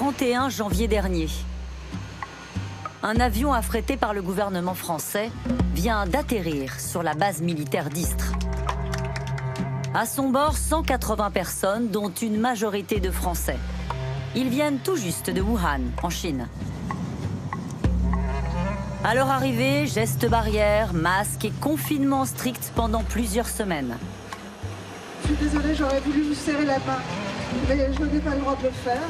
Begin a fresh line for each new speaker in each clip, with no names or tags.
31 janvier dernier. Un avion affrété par le gouvernement français vient d'atterrir sur la base militaire d'Istres. À son bord, 180 personnes, dont une majorité de Français. Ils viennent tout juste de Wuhan, en Chine. À leur arrivée, gestes barrières, masques et confinement strict pendant plusieurs semaines.
Je suis désolée, j'aurais voulu vous serrer la main, mais je n'ai pas le droit de le faire.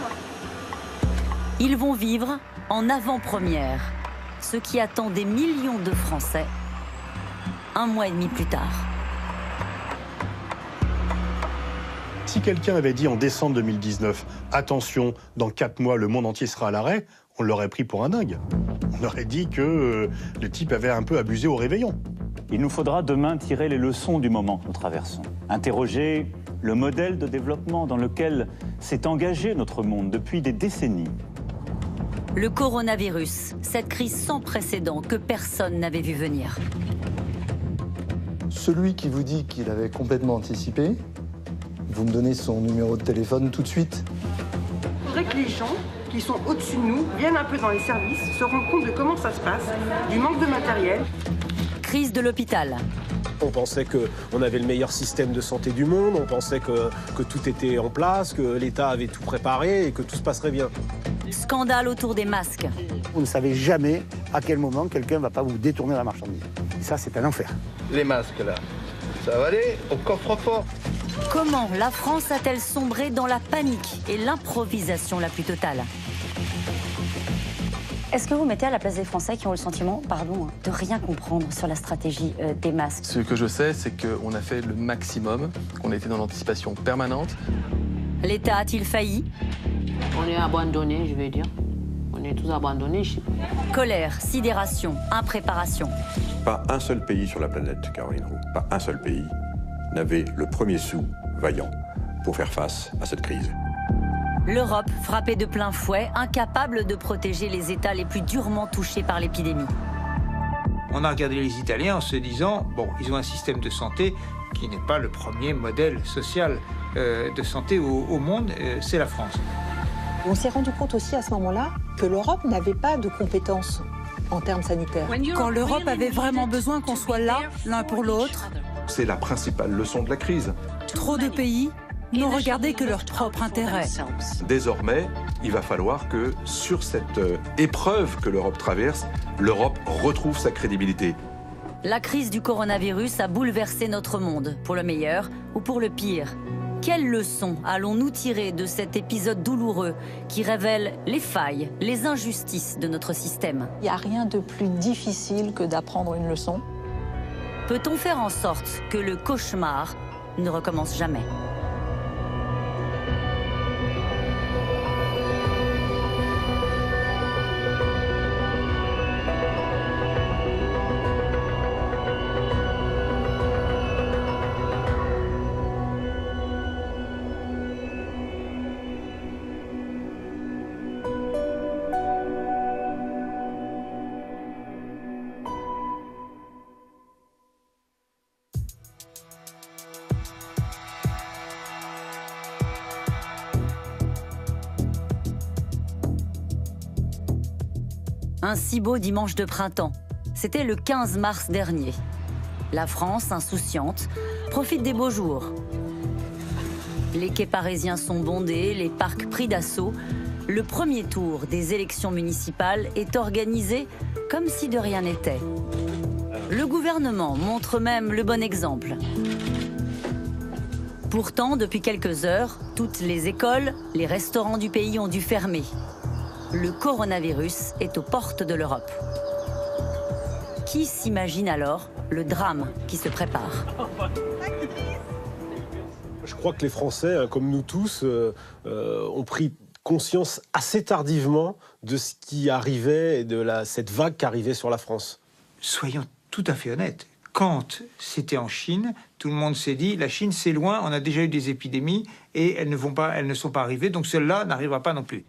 Ils vont vivre en avant-première ce qui attend des millions de Français un mois et demi plus tard.
Si quelqu'un avait dit en décembre 2019 « Attention, dans 4 mois, le monde entier sera à l'arrêt », on l'aurait pris pour un dingue. On aurait dit que le type avait un peu abusé au réveillon.
Il nous faudra demain tirer les leçons du moment que nous traversons. Interroger le modèle de développement dans lequel s'est engagé notre monde depuis des décennies.
Le coronavirus, cette crise sans précédent que personne n'avait vu venir.
Celui qui vous dit qu'il avait complètement anticipé, vous me donnez son numéro de téléphone tout de suite.
Je voudrais que les gens qui sont au-dessus de nous viennent un peu dans les services, se rendent compte de comment ça se passe, du manque de matériel.
Crise de l'hôpital.
On pensait qu'on avait le meilleur système de santé du monde, on pensait que tout était en place, que l'État avait tout préparé et que tout se passerait bien.
Scandale autour des masques.
Vous ne savez jamais à quel moment quelqu'un ne va pas vous détourner la marchandise. Et ça, c'est un enfer.
Les masques, là, ça va aller au coffre-fort.
Comment la France a-t-elle sombré dans la panique et l'improvisation la plus totale?
Est-ce que vous mettez à la place des Français qui ont le sentiment, de rien comprendre sur la stratégie des masques?
Ce que je sais, c'est qu'on a fait le maximum, qu'on était dans l'anticipation permanente.
L'État a-t-il failli?
On est abandonnés, je vais dire. On est tous abandonnés.
Colère, sidération, impréparation.
Pas un seul pays sur la planète, Caroline Roux, pas un seul pays n'avait le premier sou vaillant pour faire face à cette crise.
L'Europe frappée de plein fouet, incapable de protéger les États les plus durement touchés par l'épidémie.
On a regardé les Italiens en se disant, bon, ils ont un système de santé qui n'est pas le premier modèle social de santé au monde, c'est la France.
On s'est rendu compte aussi à ce moment-là que l'Europe n'avait pas de compétences en termes sanitaires.
Quand l'Europe avait vraiment besoin qu'on soit là, l'un pour l'autre.
C'est la principale leçon de la crise.
Trop de pays n'ont regardé que leur propre intérêt.
Désormais, il va falloir que sur cette épreuve que l'Europe traverse, l'Europe retrouve sa crédibilité.
La crise du coronavirus a bouleversé notre monde, pour le meilleur ou pour le pire. Quelles leçons allons-nous tirer de cet épisode douloureux qui révèle les failles, les injustices de notre système?
Il n'y a rien de plus difficile que d'apprendre une leçon.
Peut-on faire en sorte que le cauchemar ne recommence jamais? Un si beau dimanche de printemps. C'était le 15 mars dernier. La France, insouciante, profite des beaux jours. Les quais parisiens sont bondés, les parcs pris d'assaut. Le premier tour des élections municipales est organisé comme si de rien n'était. Le gouvernement montre même le bon exemple. Pourtant, depuis quelques heures, toutes les écoles, les restaurants du pays ont dû fermer. Le coronavirus est aux portes de l'Europe. Qui s'imagine alors le drame qui se prépare?
Je crois que les Français, comme nous tous, ont pris conscience assez tardivement de ce qui arrivait et de cette vague qui arrivait sur la France.
Soyons tout à fait honnêtes. Quand c'était en Chine, tout le monde s'est dit, la Chine c'est loin, on a déjà eu des épidémies et elles ne sont pas arrivées, donc celle-là n'arrivera pas non plus.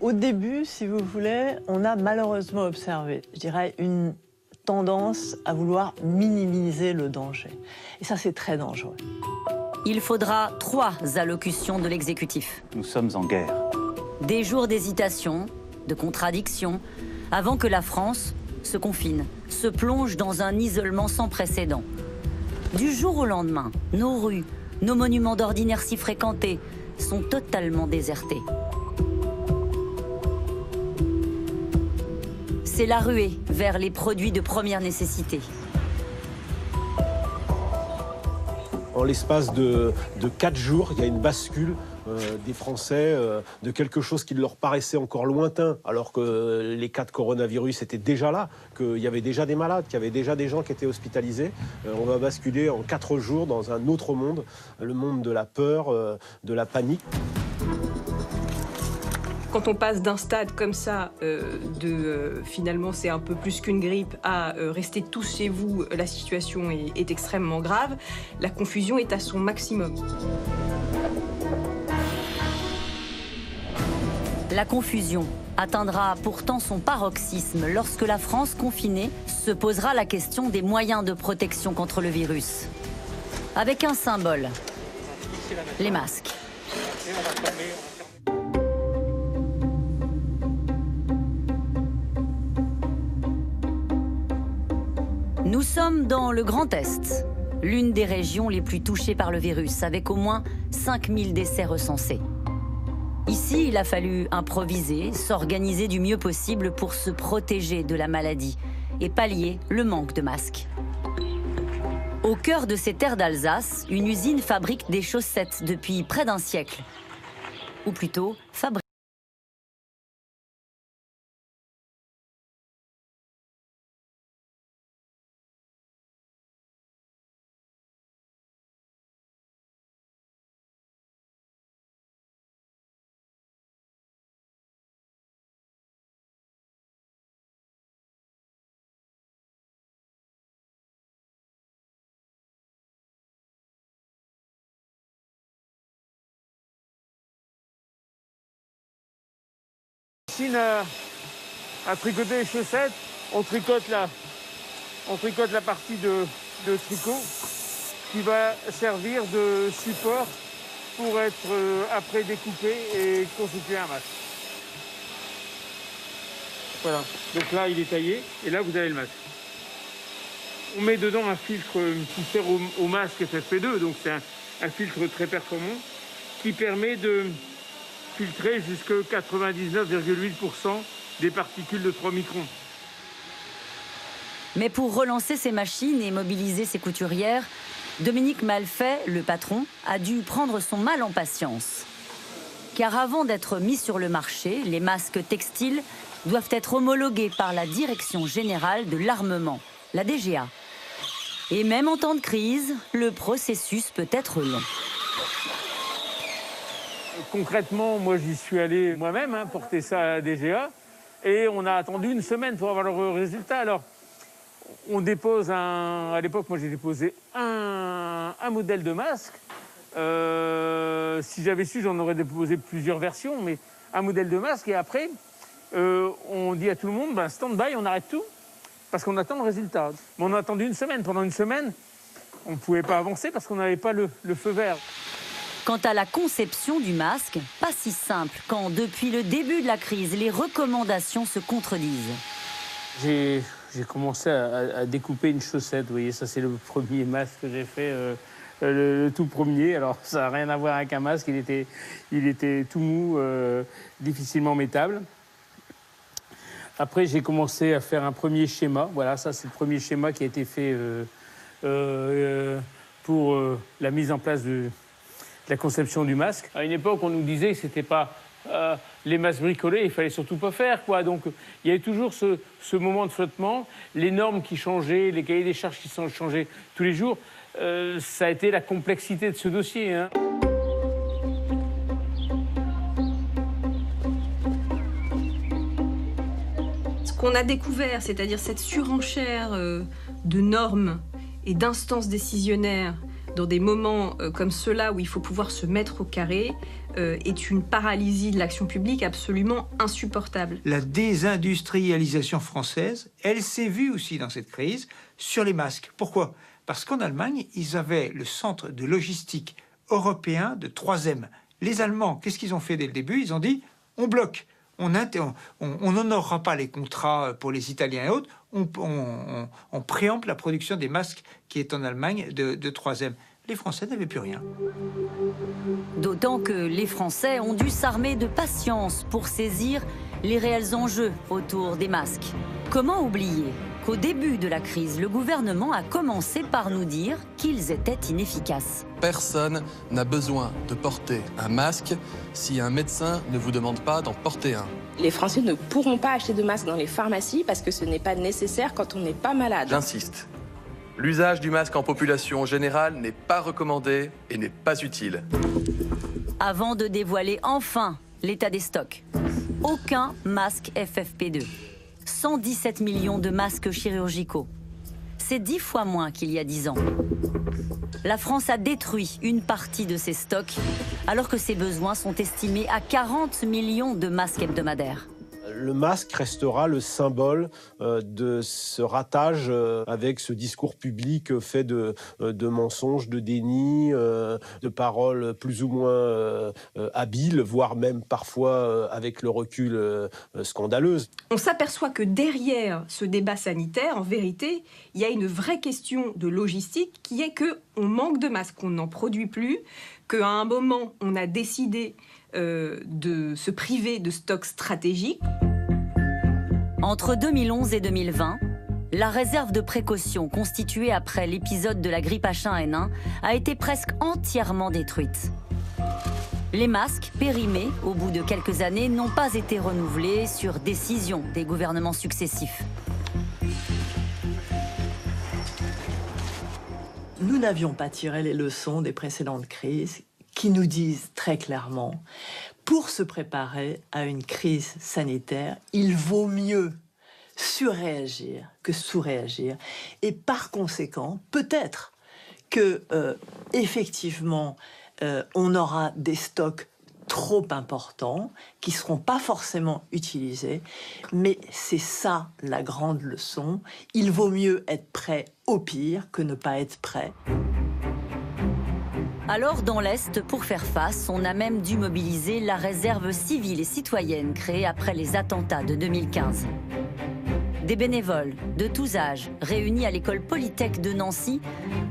Au début, si vous voulez, on a malheureusement observé, je dirais, une tendance à vouloir minimiser le danger. Et ça, c'est très dangereux.
il faudra 3 allocutions de l'exécutif.
Nous sommes en guerre.
Des jours d'hésitation, de contradiction, avant que la France se confine, se plonge dans un isolement sans précédent. Du jour au lendemain, nos rues, nos monuments d'ordinaire si fréquentés sont totalement désertés. C'est la ruée vers les produits de première nécessité.
En l'espace de 4 jours, il y a une bascule des Français de quelque chose qui leur paraissait encore lointain, alors que les cas de coronavirus étaient déjà là, qu'il y avait déjà des malades, qu'il y avait déjà des gens qui étaient hospitalisés. On va basculer en 4 jours dans un autre monde, le monde de la peur, de la panique.
Quand on passe d'un stade comme ça, finalement c'est un peu plus qu'une grippe, à rester tous chez vous, la situation est extrêmement grave, la confusion est à son maximum.
La confusion atteindra pourtant son paroxysme lorsque la France confinée se posera la question des moyens de protection contre le virus. Avec un symbole, les masques. Nous sommes dans le Grand Est, l'une des régions les plus touchées par le virus, avec au moins 5000 décès recensés. Ici, il a fallu improviser, s'organiser du mieux possible pour se protéger de la maladie et pallier le manque de masques. Au cœur de ces terres d'Alsace, une usine fabrique des chaussettes depuis près d'un siècle. Ou plutôt, fabrique.
À tricoter les chaussettes, on tricote la partie de tricot qui va servir de support pour être après découpé et constituer un masque. Voilà, donc là il est taillé et là vous avez le masque. On met dedans un filtre qui sert au masque FFP2, donc c'est un filtre très performant qui permet de filtrer jusqu'à 99,8% des particules de 3 microns.
Mais pour relancer ces machines et mobiliser ses couturières, Dominique Malfait, le patron, a dû prendre son mal en patience. Car avant d'être mis sur le marché, les masques textiles doivent être homologués par la Direction générale de l'armement, la DGA. Et même en temps de crise, le processus peut être long.
Concrètement, moi j'y suis allé moi-même porter ça à la DGA et on a attendu une semaine pour avoir le résultat. Alors, on dépose à l'époque, moi j'ai déposé un modèle de masque. Si j'avais su, j'en aurais déposé plusieurs versions, mais un modèle de masque. Et après, on dit à tout le monde, stand-by, on arrête tout, parce qu'on attend le résultat. Mais on a attendu une semaine. Pendant une semaine, on ne pouvait pas avancer parce qu'on n'avait pas le feu vert.
Quant à la conception du masque, pas si simple quand, depuis le début de la crise, les recommandations se contredisent.
J'ai commencé à découper une chaussette. Vous voyez, ça c'est le premier masque que j'ai fait, le tout premier. Alors ça n'a rien à voir avec un masque, il était tout mou, difficilement mettable. Après j'ai commencé à faire un premier schéma. Voilà, ça c'est le premier schéma qui a été fait pour la mise en place de la conception du masque. À une époque, on nous disait que c'était pas les masques bricolés, il fallait surtout pas faire, quoi. Donc, il y avait toujours ce moment de flottement, les normes qui changeaient, les cahiers des charges qui changeaient tous les jours. Ça a été la complexité de ce dossier.
Ce qu'on a découvert, c'est-à-dire cette surenchère de normes et d'instances décisionnaires dans des moments comme ceux-là où il faut pouvoir se mettre au carré, est une paralysie de l'action publique absolument insupportable.
La désindustrialisation française, elle s'est vue aussi dans cette crise sur les masques. Pourquoi ? Parce qu'en Allemagne, ils avaient le centre de logistique
européen de 3M. Les Allemands, qu'est-ce qu'ils ont fait dès le début? Ils ont dit, on bloque. On n'honorera pas les contrats pour les Italiens et autres. On préempte la production des masques qui est en Allemagne de 3M. Les Français n'avaient plus rien.
D'autant que les Français ont dû s'armer de patience pour saisir les réels enjeux autour des masques. Comment oublier qu'au début de la crise, le gouvernement a commencé par nous dire qu'ils étaient inefficaces.
Personne n'a besoin de porter un masque si un médecin ne vous demande pas d'en porter un.
Les Français ne pourront pas acheter de masques dans les pharmacies parce que ce n'est pas nécessaire quand on n'est pas malade.
J'insiste. L'usage du masque en population générale n'est pas recommandé et n'est pas utile.
Avant de dévoiler enfin l'état des stocks, aucun masque FFP2. 117 millions de masques chirurgicaux. C'est 10 fois moins qu'il y a 10 ans. La France a détruit une partie de ses stocks, alors que ses besoins sont estimés à 40 millions de masques hebdomadaires.
Le masque restera le symbole de ce ratage avec ce discours public fait de mensonges, de déni, de paroles plus ou moins habiles, voire même parfois avec le recul scandaleuses.
On s'aperçoit que derrière ce débat sanitaire, en vérité, il y a une vraie question de logistique qui est qu'on manque de masques, on n'en produit plus, qu'à un moment, on a décidé de se priver de stocks stratégiques.
Entre 2011 et 2020, la réserve de précaution constituée après l'épisode de la grippe H1N1 a été presque entièrement détruite. Les masques, périmés au bout de quelques années, n'ont pas été renouvelés sur décision des gouvernements successifs.
Nous n'avions pas tiré les leçons des précédentes crises qui nous disent très clairement, pour se préparer à une crise sanitaire, il vaut mieux surréagir que sous-réagir. Et par conséquent, peut-être que effectivement, on aura des stocks trop importants qui ne seront pas forcément utilisés. Mais c'est ça la grande leçon. Il vaut mieux être prêt au pire que ne pas être prêt.
Alors, dans l'Est, pour faire face, on a même dû mobiliser la réserve civile et citoyenne créée après les attentats de 2015. Des bénévoles de tous âges réunis à l'école Polytech de Nancy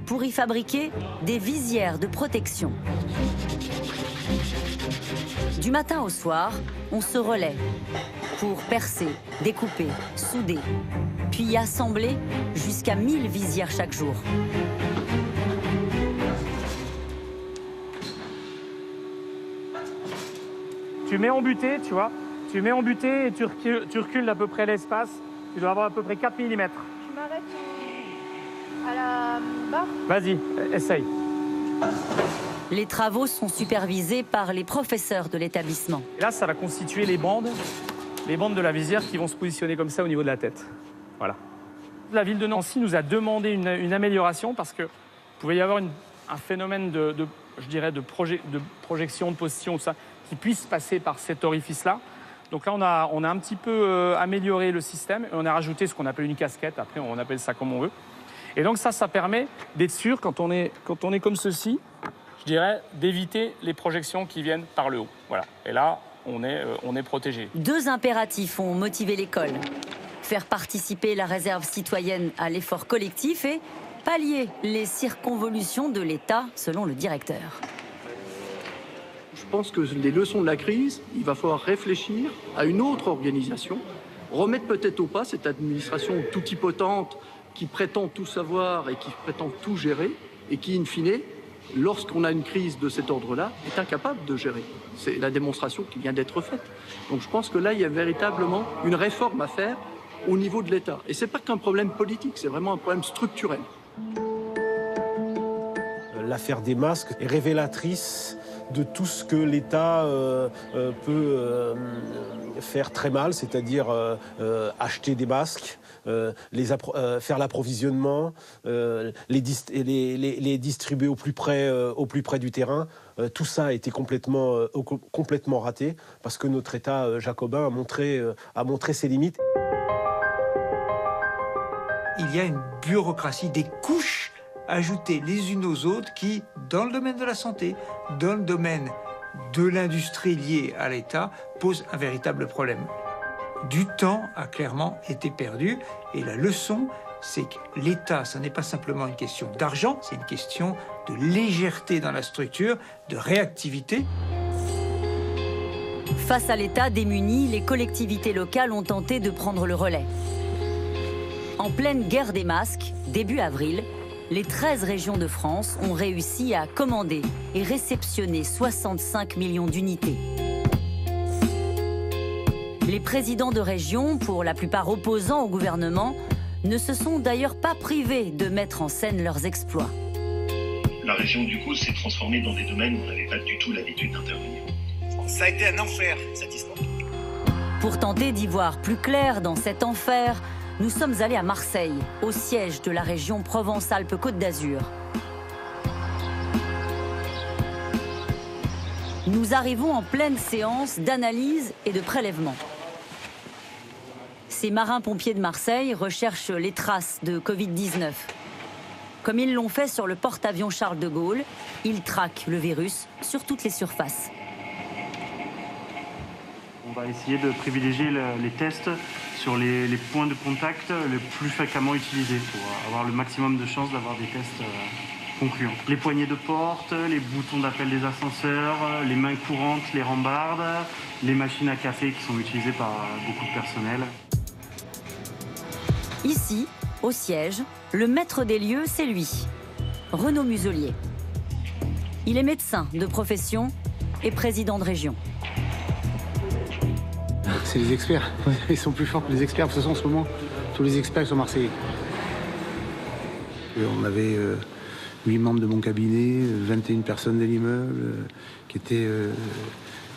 pour y fabriquer des visières de protection. Du matin au soir, on se relaie pour percer, découper, souder, puis assembler jusqu'à 1000 visières chaque jour.
Tu mets en butée, tu vois, tu mets en butée et tu recules d'à peu près l'espace. Tu dois avoir à peu près 4 mm.
Tu m'arrêtes à la barre?
Vas-y, essaye.
Les travaux sont supervisés par les professeurs de l'établissement.
Là, ça va constituer les bandes de la visière qui vont se positionner comme ça au niveau de la tête. Voilà. La ville de Nancy nous a demandé une amélioration parce que pouvait y avoir un phénomène de projection, de position, tout ça, qui puisse passer par cet orifice-là. Donc là, on a un petit peu amélioré le système et on a rajouté ce qu'on appelle une casquette. Après, on appelle ça comme on veut. Et donc ça permet d'être sûr, quand on est comme ceci, je dirais, d'éviter les projections qui viennent par le haut. Voilà. Et là, on est protégé.
2 impératifs ont motivé l'école. Faire participer la réserve citoyenne à l'effort collectif et pallier les circonvolutions de l'État, selon le directeur.
Je pense que les leçons de la crise, il va falloir réfléchir à une autre organisation, remettre peut-être au pas cette administration toutipotente qui prétend tout savoir et qui prétend tout gérer et qui, in fine, lorsqu'on a une crise de cet ordre-là, est incapable de gérer. C'est la démonstration qui vient d'être faite. Donc je pense que là, il y a véritablement une réforme à faire au niveau de l'État. Et ce n'est pas qu'un problème politique, c'est vraiment un problème structurel.
L'affaire des masques est révélatrice de tout ce que l'État peut faire très mal, c'est-à-dire acheter des masques, faire l'approvisionnement, les distribuer au plus près du terrain. Tout ça a été complètement raté parce que notre État jacobin a montré ses limites.
Il y a une bureaucratie, des couches ajoutées les unes aux autres qui dans le domaine de la santé, dans le domaine de l'industrie liée à l'État, pose un véritable problème. Du temps a clairement été perdu et la leçon, c'est que l'État, ce n'est pas simplement une question d'argent, c'est une question de légèreté dans la structure, de réactivité.
Face à l'État démuni, les collectivités locales ont tenté de prendre le relais. En pleine guerre des masques, début avril, les 13 régions de France ont réussi à commander et réceptionner 65 millions d'unités. Les présidents de région, pour la plupart opposants au gouvernement, ne se sont d'ailleurs pas privés de mettre en scène leurs exploits.
La région du coup s'est transformée dans des domaines où on n'avait pas du tout l'habitude d'intervenir.
Ça a été un enfer, cette histoire.
Pour tenter d'y voir plus clair dans cet enfer, nous sommes allés à Marseille, au siège de la région Provence-Alpes-Côte d'Azur. Nous arrivons en pleine séance d'analyse et de prélèvement. Ces marins-pompiers de Marseille recherchent les traces de Covid-19. Comme ils l'ont fait sur le porte-avions Charles de Gaulle, ils traquent le virus sur toutes les surfaces.
On va essayer de privilégier les tests sur les points de contact les plus fréquemment utilisés pour avoir le maximum de chances d'avoir des tests concluants. Les poignées de porte, les boutons d'appel des ascenseurs, les mains courantes, les rambardes, les machines à café qui sont utilisées par beaucoup de personnel.
Ici, au siège, le maître des lieux, c'est lui, Renaud Muselier. Il est médecin de profession et président de région.
C'est les experts. Ils sont plus forts que les experts. De toute façon, en ce moment, tous les experts sont marseillais. On avait 8 membres de mon cabinet, 21 personnes de l'immeuble qui étaient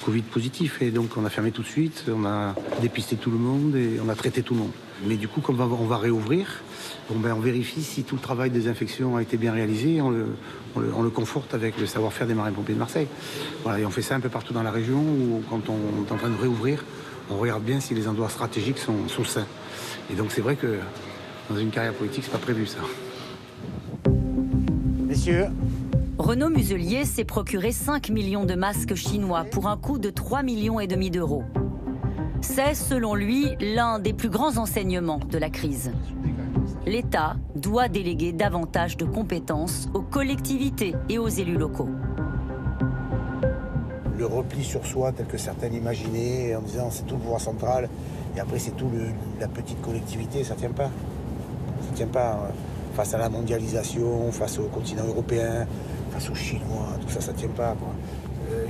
Covid positifs. Et donc, on a fermé tout de suite, on a dépisté tout le monde et on a traité tout le monde. Mais du coup, comme on va réouvrir, on vérifie si tout le travail de désinfection a été bien réalisé. On le conforte avec le savoir-faire des marins-pompiers de Marseille. Voilà, et on fait ça un peu partout dans la région où, quand on est en train de réouvrir, on regarde bien si les endroits stratégiques sont sains. Et donc c'est vrai que dans une carrière politique, c'est pas prévu ça.
Messieurs.
Renaud Muselier s'est procuré 5 millions de masques chinois pour un coût de 3,5 millions d'euros. C'est, selon lui, l'un des plus grands enseignements de la crise. L'État doit déléguer davantage de compétences aux collectivités et aux élus locaux.
Le repli sur soi tel que certains l'imaginaient en disant c'est tout le pouvoir central et après c'est tout la petite collectivité, ça ne tient pas. Ça ne tient pas face à la mondialisation, face au continent européen, face aux Chinois, tout ça, ça ne tient pas, quoi.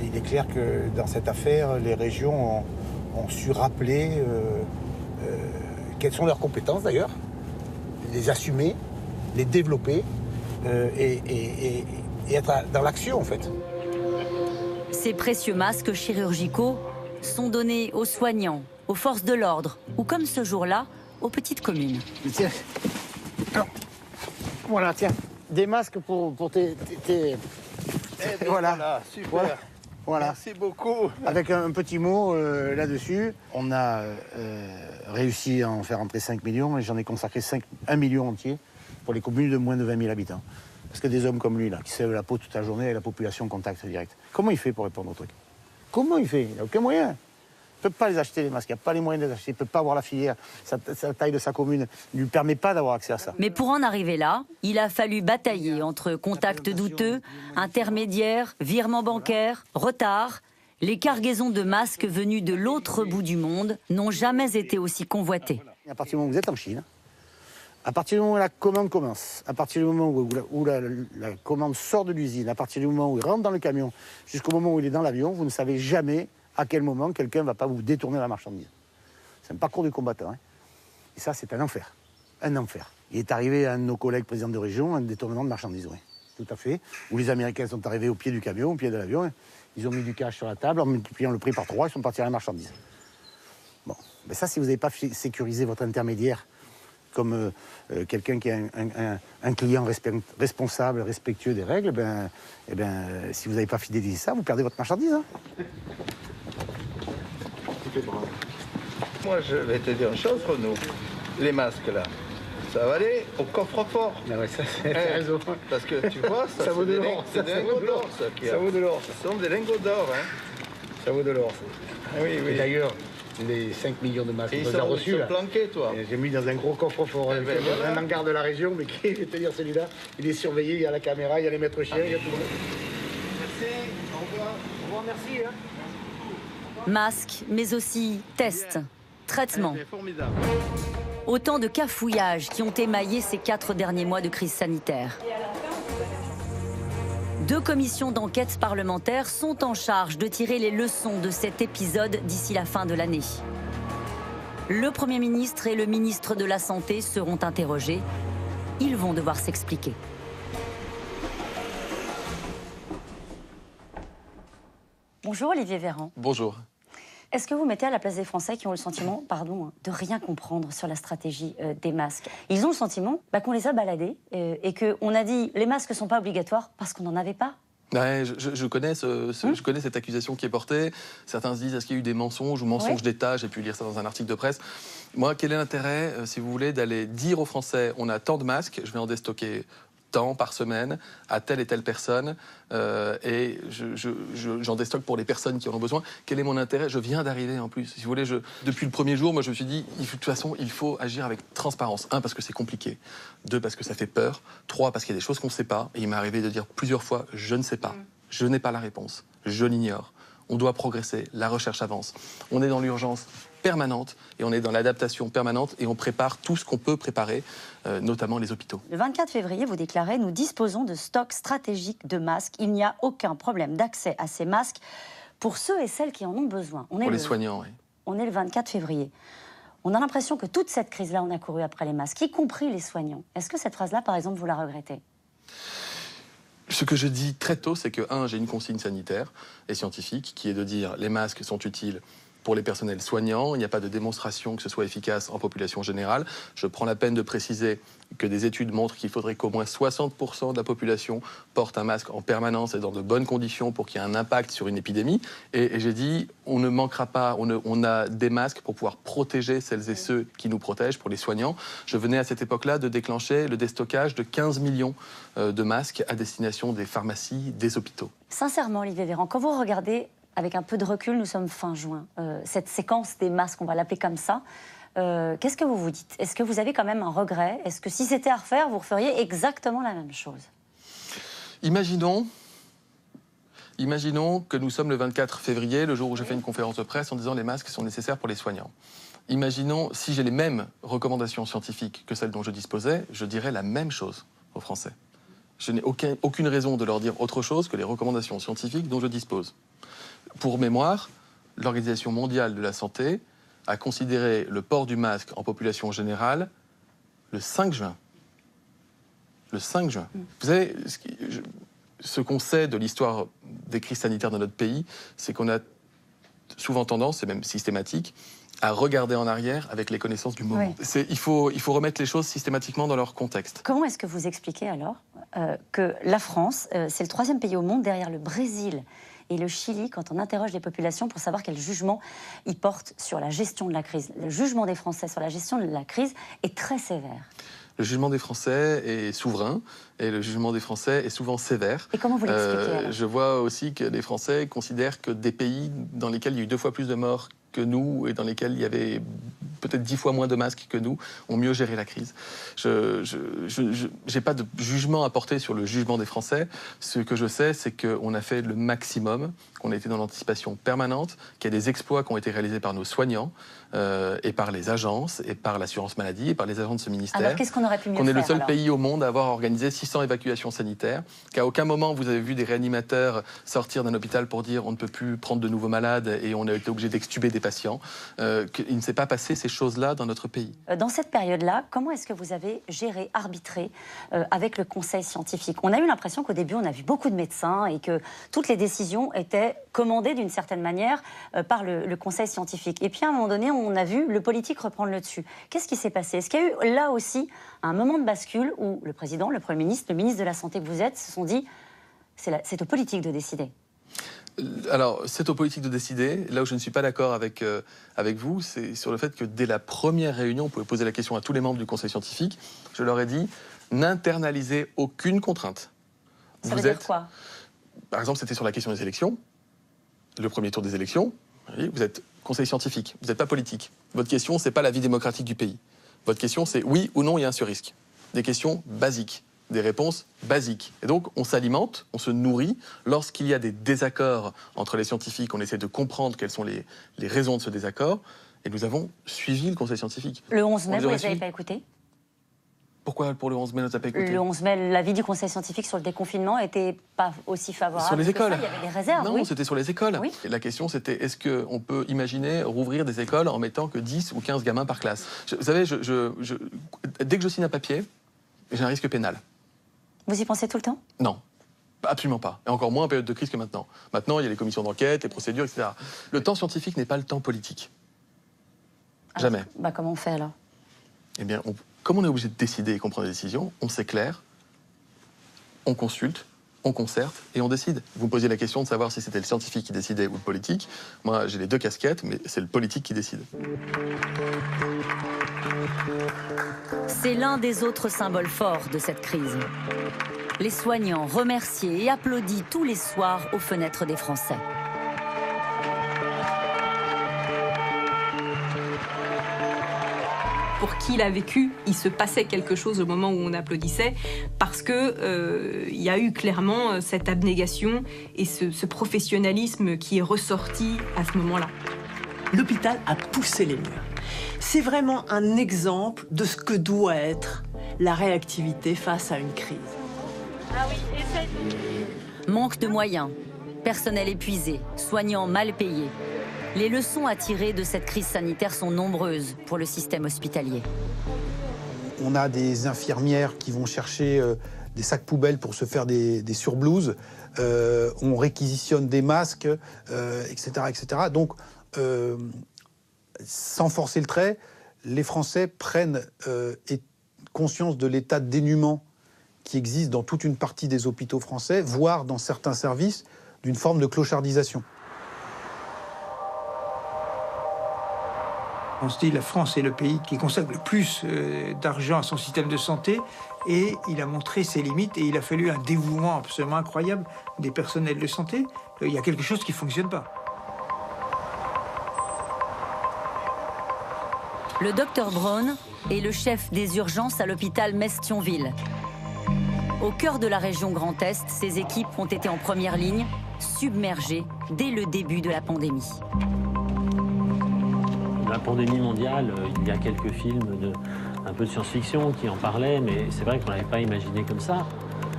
Il est clair que dans cette affaire, les régions ont su rappeler quelles sont leurs compétences d'ailleurs, les assumer, les développer et être dans l'action en fait.
Ces précieux masques chirurgicaux sont donnés aux soignants, aux forces de l'ordre ou, comme ce jour-là, aux petites communes.
Tiens. Alors, voilà, tiens, des masques pour tes...
Voilà, super.
Voilà.
Merci beaucoup.
Avec un petit mot là-dessus, on a réussi à en faire entrer 5 millions et j'en ai consacré 1 million entier pour les communes de moins de 20 000 habitants. Parce que des hommes comme lui, là, qui se lèvent la peau toute la journée avec la population en contact direct, comment il fait pour répondre au truc? Comment il fait? Il n'a aucun moyen. Il ne peut pas les acheter, les masques. Il n'a pas les moyens de les acheter. Il ne peut pas avoir la filière. La taille de sa commune ne lui permet pas d'avoir accès à ça.
Mais pour en arriver là, il a fallu batailler entre contacts douteux, intermédiaires, virements bancaires, retards. Les cargaisons de masques venus de l'autre bout du monde n'ont jamais été aussi convoitées.
À partir du moment où vous êtes en Chine, à partir du moment où la commande commence, à partir du moment où la commande sort de l'usine, à partir du moment où il rentre dans le camion, jusqu'au moment où il est dans l'avion, vous ne savez jamais à quel moment quelqu'un ne va pas vous détourner la marchandise. C'est un parcours du combattant. Hein. Et ça, c'est un enfer. Un enfer. Il est arrivé à un de nos collègues présidents de région un détournement de marchandises, oui. Tout à fait. Où les Américains sont arrivés au pied du camion, au pied de l'avion. Ils ont mis du cash sur la table, en multipliant le prix par 3, ils sont partis à la marchandise. Bon, mais ça, si vous n'avez pas sécurisé votre intermédiaire comme quelqu'un qui est un client responsable, respectueux des règles, si vous n'avez pas fidélisé ça, vous perdez votre marchandise. Hein.
Moi, je vais te dire une chose, Renaud. Les masques, là, Ça va aller au coffre-fort.
Ah ouais, ça, c'est raison.
Parce que tu vois, ça
vaut de l'or.
C'est des lingots d'or, ça.
Ça vaut de l'or.
Ce sont des lingots d'or, hein.
Ça vaut de l'or.
Ah oui, oui.
D'ailleurs, les 5 millions de masques
ils
sont reçus.
Ils sont planqués, toi.
J'ai mis dans un gros coffre-fort
voilà.
un hangar de la région, mais qui je vais te dire, celui-là, il est surveillé, il y a la caméra, il y a les maîtres chiens, il y a tout le monde. Merci, au revoir. Au revoir, merci. Hein.
Masques, mais aussi tests, traitements.
C'est formidable.
Autant de cafouillages qui ont émaillé ces 4 derniers mois de crise sanitaire. 2 commissions d'enquête parlementaires sont en charge de tirer les leçons de cet épisode d'ici la fin de l'année. Le Premier ministre et le ministre de la Santé seront interrogés. Ils vont devoir s'expliquer. Bonjour Olivier Véran.
Bonjour.
Est-ce que vous mettez à la place des Français qui ont le sentiment, de rien comprendre sur la stratégie des masques? Ils ont le sentiment qu'on les a baladés et qu'on a dit les masques ne sont pas obligatoires parce qu'on n'en avait pas.
Ouais, je connais je connais cette accusation qui est portée. Certains se disent est-ce qu'il y a eu des mensonges ou mensonges d'État? J'ai pu lire ça dans un article de presse. Moi, quel est l'intérêt, si vous voulez, d'aller dire aux Français on a tant de masques, je vais en déstocker tant par semaine à telle et telle personne et j'en déstocke pour les personnes qui en ont besoin. Quel est mon intérêt? Je viens d'arriver en plus. Si vous voulez, depuis le premier jour, moi je me suis dit, de toute façon, il faut agir avec transparence. 1, parce que c'est compliqué. 2, parce que ça fait peur. 3, parce qu'il y a des choses qu'on ne sait pas. Et il m'est arrivé de dire plusieurs fois, je ne sais pas. Je n'ai pas la réponse. Je l'ignore. On doit progresser. La recherche avance. On est dans l'urgence permanente et on est dans l'adaptation permanente et on prépare tout ce qu'on peut préparer, notamment les hôpitaux.
Le 24 février, vous déclarez « Nous disposons de stocks stratégiques de masques. Il n'y a aucun problème d'accès à ces masques pour ceux et celles qui en ont besoin. »
Pour les soignants, oui.
On est le 24 février. On a l'impression que toute cette crise-là, on a couru après les masques, y compris les soignants. Est-ce que cette phrase-là, par exemple, vous la regrettez?
Ce que je dis très tôt, c'est que, 1, j'ai une consigne sanitaire et scientifique qui est de dire les masques sont utiles pour les personnels soignants, il n'y a pas de démonstration que ce soit efficace en population générale. Je prends la peine de préciser que des études montrent qu'il faudrait qu'au moins 60% de la population porte un masque en permanence et dans de bonnes conditions pour qu'il y ait un impact sur une épidémie. Et j'ai dit, on ne manquera pas, on a des masques pour pouvoir protéger celles et ceux qui nous protègent, pour les soignants. Je venais à cette époque-là de déclencher le déstockage de 15 millions de masques à destination des pharmacies, des hôpitaux.
Sincèrement, Olivier Véran, quand vous regardez avec un peu de recul, nous sommes fin juin, cette séquence des masques, on va l'appeler comme ça, qu'est-ce que vous vous dites? Est-ce que vous avez quand même un regret? Est-ce que si c'était à refaire, vous referiez exactement la même chose?
Imaginons que nous sommes le 24 février, le jour où j'ai fait une conférence de presse en disant les masques sont nécessaires pour les soignants. Imaginons, si j'ai les mêmes recommandations scientifiques que celles dont je disposais, je dirais la même chose aux Français. Je n'ai aucune raison de leur dire autre chose que les recommandations scientifiques dont je dispose. Pour mémoire, l'Organisation mondiale de la santé a considéré le port du masque en population générale le 5 juin. Le 5 juin. Vous savez, ce qu'on sait de l'histoire des crises sanitaires dans notre pays, c'est qu'on a souvent tendance, c'est même systématique, à regarder en arrière avec les connaissances du moment. Oui. Il faut remettre les choses systématiquement dans leur contexte.
Comment est-ce que vous expliquez alors que la France, c'est le 3e pays au monde derrière le Brésil et le Chili quand on interroge les populations pour savoir quel jugement ils portent sur la gestion de la crise? Le jugement des Français sur la gestion de la crise est très sévère.
Le jugement des Français est souverain et le jugement des Français est souvent sévère.
Et comment vous l'expliquez
Je vois aussi que les Français considèrent que des pays dans lesquels il y a eu 2 fois plus de morts que nous et dans lesquels il y avait peut-être 10 fois moins de masques que nous, ont mieux géré la crise. Je n'ai pas de jugement à porter sur le jugement des Français. Ce que je sais, c'est qu'on a fait le maximum, qu'on a été dans l'anticipation permanente, qu'il y a des exploits qui ont été réalisés par nos soignants et par les agences et par l'assurance maladie et par les agents de ce ministère.
Alors qu'est-ce qu'on aurait pu mieux faire?
Qu'on est le seul pays au monde à avoir organisé 600 évacuations sanitaires, qu'à aucun moment vous avez vu des réanimateurs sortir d'un hôpital pour dire on ne peut plus prendre de nouveaux malades et on a été obligé d'extuber des patients. Il ne s'est pas passé ces choses-là dans notre pays.
Dans cette période-là, comment est-ce que vous avez géré, arbitré avec le conseil scientifique? On a eu l'impression qu'au début, on a vu beaucoup de médecins et que toutes les décisions étaient commandées d'une certaine manière par le conseil scientifique. Et puis à un moment donné, on a vu le politique reprendre le dessus. Qu'est-ce qui s'est passé? Est-ce qu'il y a eu là aussi un moment de bascule où le président, le Premier ministre, le ministre de la Santé que vous êtes se sont dit c'est aux politiques de décider?
Alors, c'est aux politiques de décider. Là où je ne suis pas d'accord avec vous, c'est sur le fait que dès la première réunion, on pouvait poser la question à tous les membres du Conseil scientifique. Je leur ai dit, n'internalisez aucune contrainte.
Ça veut dire quoi?
Par exemple, c'était sur la question des élections, le premier tour des élections. Vous êtes Conseil scientifique, vous n'êtes pas politique. Votre question, ce n'est pas la vie démocratique du pays. Votre question, c'est oui ou non, il y a un sur-risque. Des questions basiques, des réponses basiques. Et donc, on s'alimente, on se nourrit. Lorsqu'il y a des désaccords entre les scientifiques, on essaie de comprendre quelles sont les raisons de ce désaccord. Et nous avons suivi le Conseil scientifique.
Le 11 mai, vous ne les avez pas écoutés?
Pourquoi pour le 11 mai, on ne les a pas écoutés?
Le 11 mai, l'avis du Conseil scientifique sur le déconfinement n'était pas aussi favorable.
Sur les écoles.
Que ça, il y avait des réserves.
Non,
oui.
C'était sur les écoles.
Oui.
Et la question, c'était est-ce qu'on peut imaginer rouvrir des écoles en mettant que 10 ou 15 gamins par classe? Vous savez, dès que je signe un papier, j'ai un risque pénal.
Vous y pensez tout le temps?
Non. Absolument pas. Et encore moins en période de crise que maintenant. Maintenant, il y a les commissions d'enquête, les procédures, etc. Le temps scientifique n'est pas le temps politique. Jamais.
Bah, comment on fait alors?
Eh bien, comme on est obligé de décider et comprendre des décisions, on s'éclaire, on consulte, on concerte et on décide. Vous me posiez la question de savoir si c'était le scientifique qui décidait ou le politique. Moi, j'ai les deux casquettes, mais c'est le politique qui décide.
C'est l'un des autres symboles forts de cette crise. Les soignants remerciés et applaudis tous les soirs aux fenêtres des Français.
Pour qui l'a vécu, il se passait quelque chose au moment où on applaudissait, parce que y a eu clairement cette abnégation et ce professionnalisme qui est ressorti à ce moment-là.
L'hôpital a poussé les murs. C'est vraiment un exemple de ce que doit être la réactivité face à une crise.
Ah oui, essaye.
Manque de moyens, personnel épuisé, soignants mal payés. Les leçons à tirer de cette crise sanitaire sont nombreuses pour le système hospitalier.
On a des infirmières qui vont chercher des sacs poubelles pour se faire des surblouses. On réquisitionne des masques, etc., etc. Donc, sans forcer le trait, les Français prennent conscience de l'état de dénuement qui existe dans toute une partie des hôpitaux français, voire dans certains services, d'une forme de clochardisation.
On se dit la France est le pays qui consacre le plus d'argent à son système de santé et il a montré ses limites et il a fallu un dévouement absolument incroyable des personnels de santé. Il y a quelque chose qui ne fonctionne pas.
Le docteur Braun est le chef des urgences à l'hôpital Metz-Thionville. Au cœur de la région Grand Est, ses équipes ont été en première ligne, submergées dès le début de la pandémie.
La pandémie mondiale, il y a quelques films un peu de science-fiction qui en parlaient, mais c'est vrai qu'on ne l'avait pas imaginé comme ça.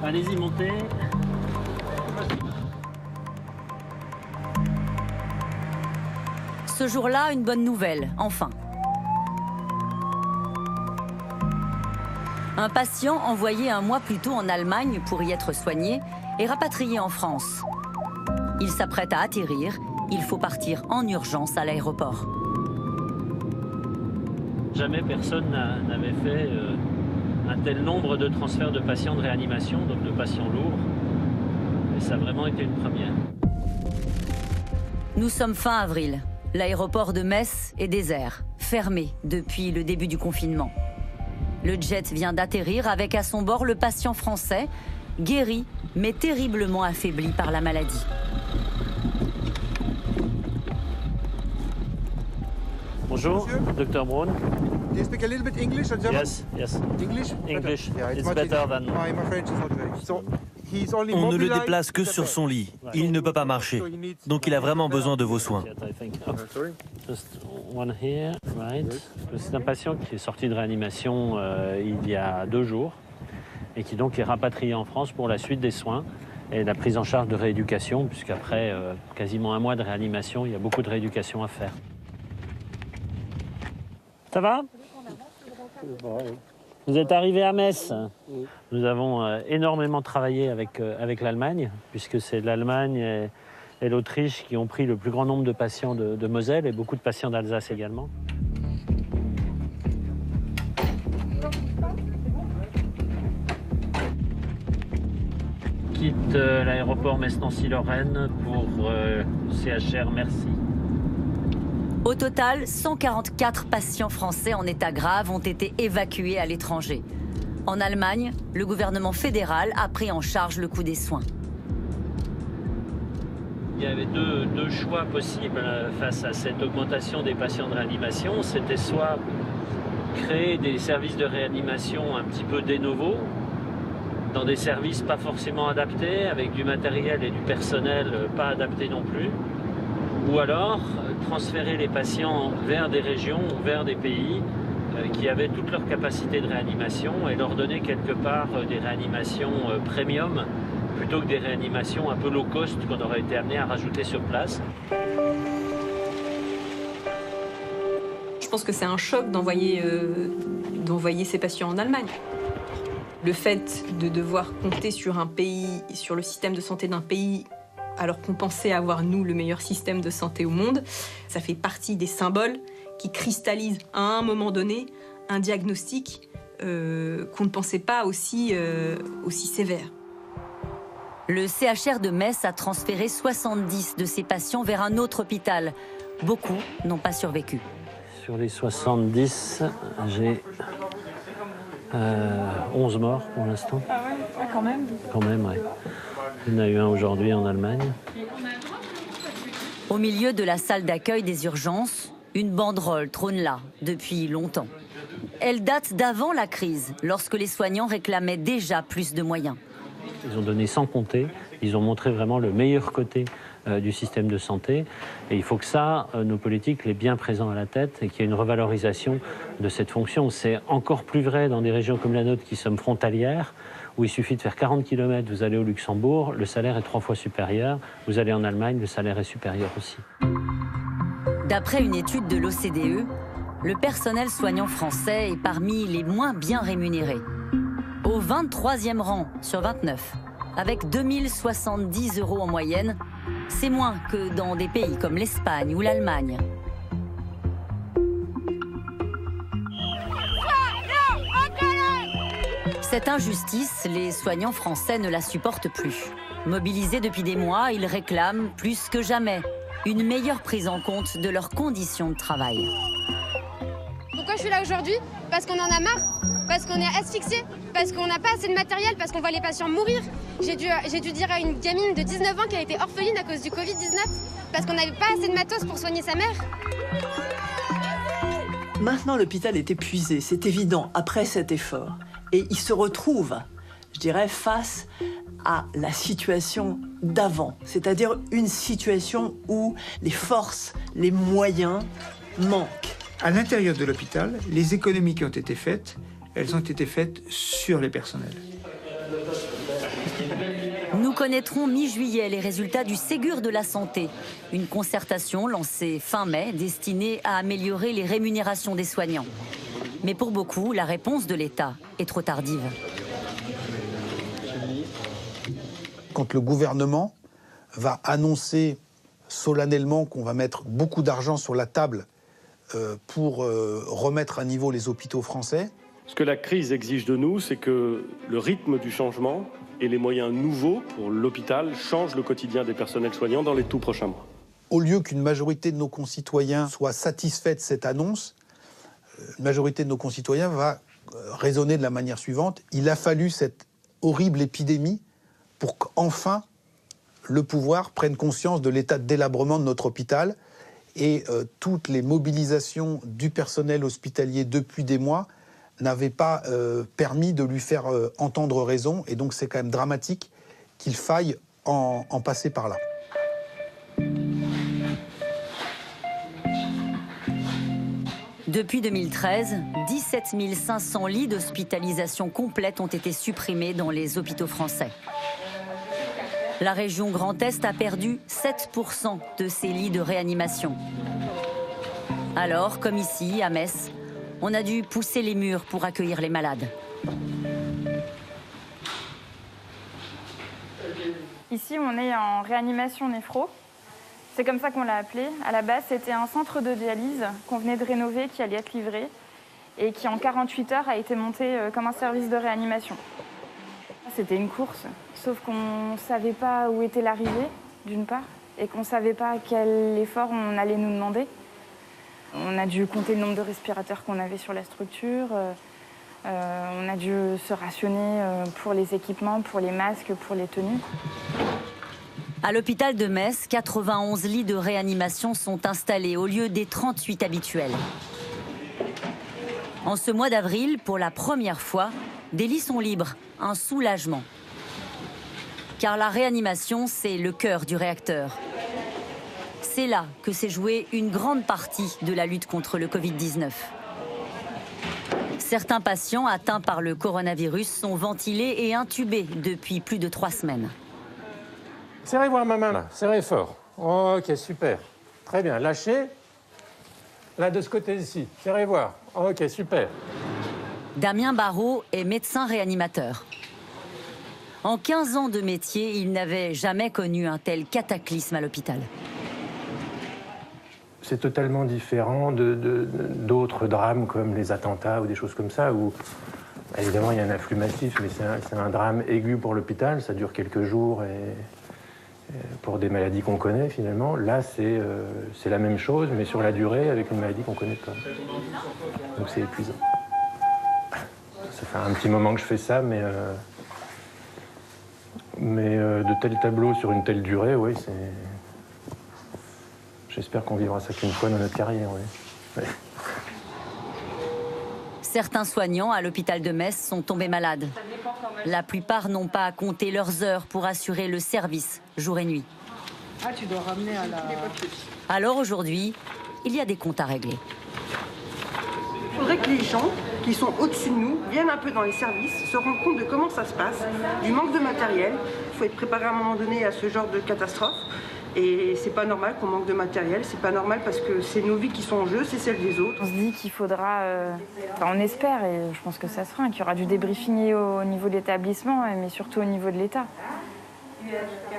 Allez-y, montez.
Ce jour-là, une bonne nouvelle, enfin. Un patient envoyé un mois plus tôt en Allemagne pour y être soigné est rapatrié en France. Il s'apprête à atterrir, il faut partir en urgence à l'aéroport.
Jamais personne n'avait fait un tel nombre de transferts de patients de réanimation, donc de patients lourds. Et ça a vraiment été une première.
Nous sommes fin avril. L'aéroport de Metz est désert, fermé depuis le début du confinement. Le jet vient d'atterrir avec à son bord le patient français, guéri mais terriblement affaibli par la maladie.
Bonjour, Dr. Braun.
Do you speak a little bit English or German?
Yes, yes.
English?
English.
Yeah,
It's better than...
My French is not great. So, he's only
On ne le
mobilized
déplace que sur son lit. Il ne peut pas marcher. Donc il a vraiment besoin de vos soins.
Just one here, right. C'est un patient qui est sorti de réanimation il y a 2 jours et qui donc est rapatrié en France pour la suite des soins et la prise en charge de rééducation, puisqu'après quasiment 1 mois de réanimation, il y a beaucoup de rééducation à faire. Ça va? Vous êtes arrivé à Metz. Nous avons énormément travaillé avec l'Allemagne, puisque c'est l'Allemagne et l'Autriche qui ont pris le plus grand nombre de patients de Moselle et beaucoup de patients d'Alsace également. quitte l'aéroport Metz-Nancy-Lorraine pour CHR Merci.
Au total, 144 patients français en état grave ont été évacués à l'étranger. En Allemagne, le gouvernement fédéral a pris en charge le coût des soins.
Il y avait deux choix possibles face à cette augmentation des patients de réanimation. C'était soit créer des services de réanimation un petit peu de novo, dans des services pas forcément adaptés, avec du matériel et du personnel pas adaptés non plus, ou alors transférer les patients vers des régions ou vers des pays qui avaient toute leur capacité de réanimation et leur donner quelque part des réanimations premium plutôt que des réanimations un peu low cost qu'on aurait été amené à rajouter sur place.
Je pense que c'est un choc d'envoyer ces patients en Allemagne. Le fait de devoir compter sur un pays, sur le système de santé d'un pays, alors qu'on pensait avoir, nous, le meilleur système de santé au monde, ça fait partie des symboles qui cristallisent à un moment donné un diagnostic qu'on ne pensait pas aussi sévère.
Le CHR de Metz a transféré 70 de ses patients vers un autre hôpital. Beaucoup n'ont pas survécu.
Sur les 70, j'ai 11 morts pour l'instant.
Ah ouais, quand même.
Quand même, oui. Il y en a eu un aujourd'hui en Allemagne.
Au milieu de la salle d'accueil des urgences, une banderole trône là depuis longtemps. Elle date d'avant la crise, lorsque les soignants réclamaient déjà plus de moyens.
Ils ont donné sans compter, ils ont montré vraiment le meilleur côté du système de santé. Et il faut que ça, nos politiques l'aient bien présent à la tête et qu'il y ait une revalorisation de cette fonction. C'est encore plus vrai dans des régions comme la nôtre qui sommes frontalières, où il suffit de faire 40 km, vous allez au Luxembourg, le salaire est 3 fois supérieur. Vous allez en Allemagne, le salaire est supérieur aussi.
D'après une étude de l'OCDE, le personnel soignant français est parmi les moins bien rémunérés. Au 23e rang sur 29, avec 2070 € en moyenne, c'est moins que dans des pays comme l'Espagne ou l'Allemagne. Cette injustice, les soignants français ne la supportent plus. Mobilisés depuis des mois, ils réclament plus que jamais une meilleure prise en compte de leurs conditions de travail.
Pourquoi je suis là aujourd'hui? Parce qu'on en a marre, parce qu'on est asphyxié, parce qu'on n'a pas assez de matériel, parce qu'on voit les patients mourir. J'ai dû dire à une gamine de 19 ans qui a été orpheline à cause du Covid-19, parce qu'on n'avait pas assez de matos pour soigner sa mère.
Maintenant, l'hôpital est épuisé, c'est évident, après cet effort. Et il se retrouve, je dirais, face à la situation d'avant, c'est-à-dire une situation où les forces, les moyens manquent.
À l'intérieur de l'hôpital, les économies qui ont été faites, elles ont été faites sur les personnels.
Nous connaîtrons mi-juillet les résultats du Ségur de la santé, une concertation lancée fin mai destinée à améliorer les rémunérations des soignants. Mais pour beaucoup, la réponse de l'État est trop tardive.
Quand le gouvernement va annoncer solennellement qu'on va mettre beaucoup d'argent sur la table pour remettre à niveau les hôpitaux français.
Ce que la crise exige de nous, c'est que le rythme du changement et les moyens nouveaux pour l'hôpital changent le quotidien des personnels soignants dans les tout prochains mois.
Au lieu qu'une majorité de nos concitoyens soit satisfaite de cette annonce, une majorité de nos concitoyens va raisonner de la manière suivante. Il a fallu cette horrible épidémie pour qu'enfin le pouvoir prenne conscience de l'état de délabrement de notre hôpital. Et toutes les mobilisations du personnel hospitalier depuis des mois n'avaient pas permis de lui faire entendre raison. Et donc c'est quand même dramatique qu'il faille en passer par là.
Depuis 2013, 17 500 lits d'hospitalisation complète ont été supprimés dans les hôpitaux français. La région Grand Est a perdu 7% de ses lits de réanimation. Alors, comme ici, à Metz, on a dû pousser les murs pour accueillir les malades.
Ici, on est en réanimation néphro. C'est comme ça qu'on l'a appelé. À la base, c'était un centre de dialyse qu'on venait de rénover, qui allait être livré, et qui, en 48 heures, a été monté comme un service de réanimation. c'était une course. Sauf qu'on ne savait pas où était l'arrivée, d'une part, et qu'on ne savait pas quel effort on allait nous demander. On a dû compter le nombre de respirateurs qu'on avait sur la structure. On a dû se rationner pour les équipements, pour les masques, pour les tenues.
À l'hôpital de Metz, 91 lits de réanimation sont installés au lieu des 38 habituels. En ce mois d'avril, pour la première fois, des lits sont libres, un soulagement. Car la réanimation, c'est le cœur du réacteur. C'est là que s'est jouée une grande partie de la lutte contre le Covid-19. Certains patients atteints par le coronavirus sont ventilés et intubés depuis plus de 3 semaines.
Serrez voir ma main là, serrez fort. Ok, super. Très bien, lâchez. Là, de ce côté-ci, serrez voir. Ok, super.
Damien Barrault est médecin réanimateur. En 15 ans de métier, il n'avait jamais connu un tel cataclysme à l'hôpital.
C'est totalement différent d'autres drames comme les attentats ou des choses comme ça, où évidemment il y a un afflux massif, mais c'est un drame aigu pour l'hôpital, ça dure quelques jours et pour des maladies qu'on connaît finalement. Là c'est la même chose, mais sur la durée avec une maladie qu'on connaît pas. Donc c'est épuisant. Ça fait un petit moment que je fais ça, mais de tels tableaux sur une telle durée, oui, c'est... J'espère qu'on vivra ça qu'une fois dans notre carrière, oui. Ouais.
Certains soignants à l'hôpital de Metz sont tombés malades. La plupart n'ont pas compté leurs heures pour assurer le service, jour et nuit.
Ah, tu dois ramener à la...
Alors aujourd'hui, il y a des comptes à régler.
Il faudrait que les gens qui sont au-dessus de nous viennent un peu dans les services, se rendent compte de comment ça se passe, du manque de matériel. Il faut être préparé à un moment donné à ce genre de catastrophe. Et c'est pas normal qu'on manque de matériel, c'est pas normal parce que c'est nos vies qui sont en jeu, c'est celles des autres.
On se dit qu'il faudra, on espère, et je pense que ça se fera, qu'il y aura du débriefing au niveau de l'établissement, mais surtout au niveau de l'État.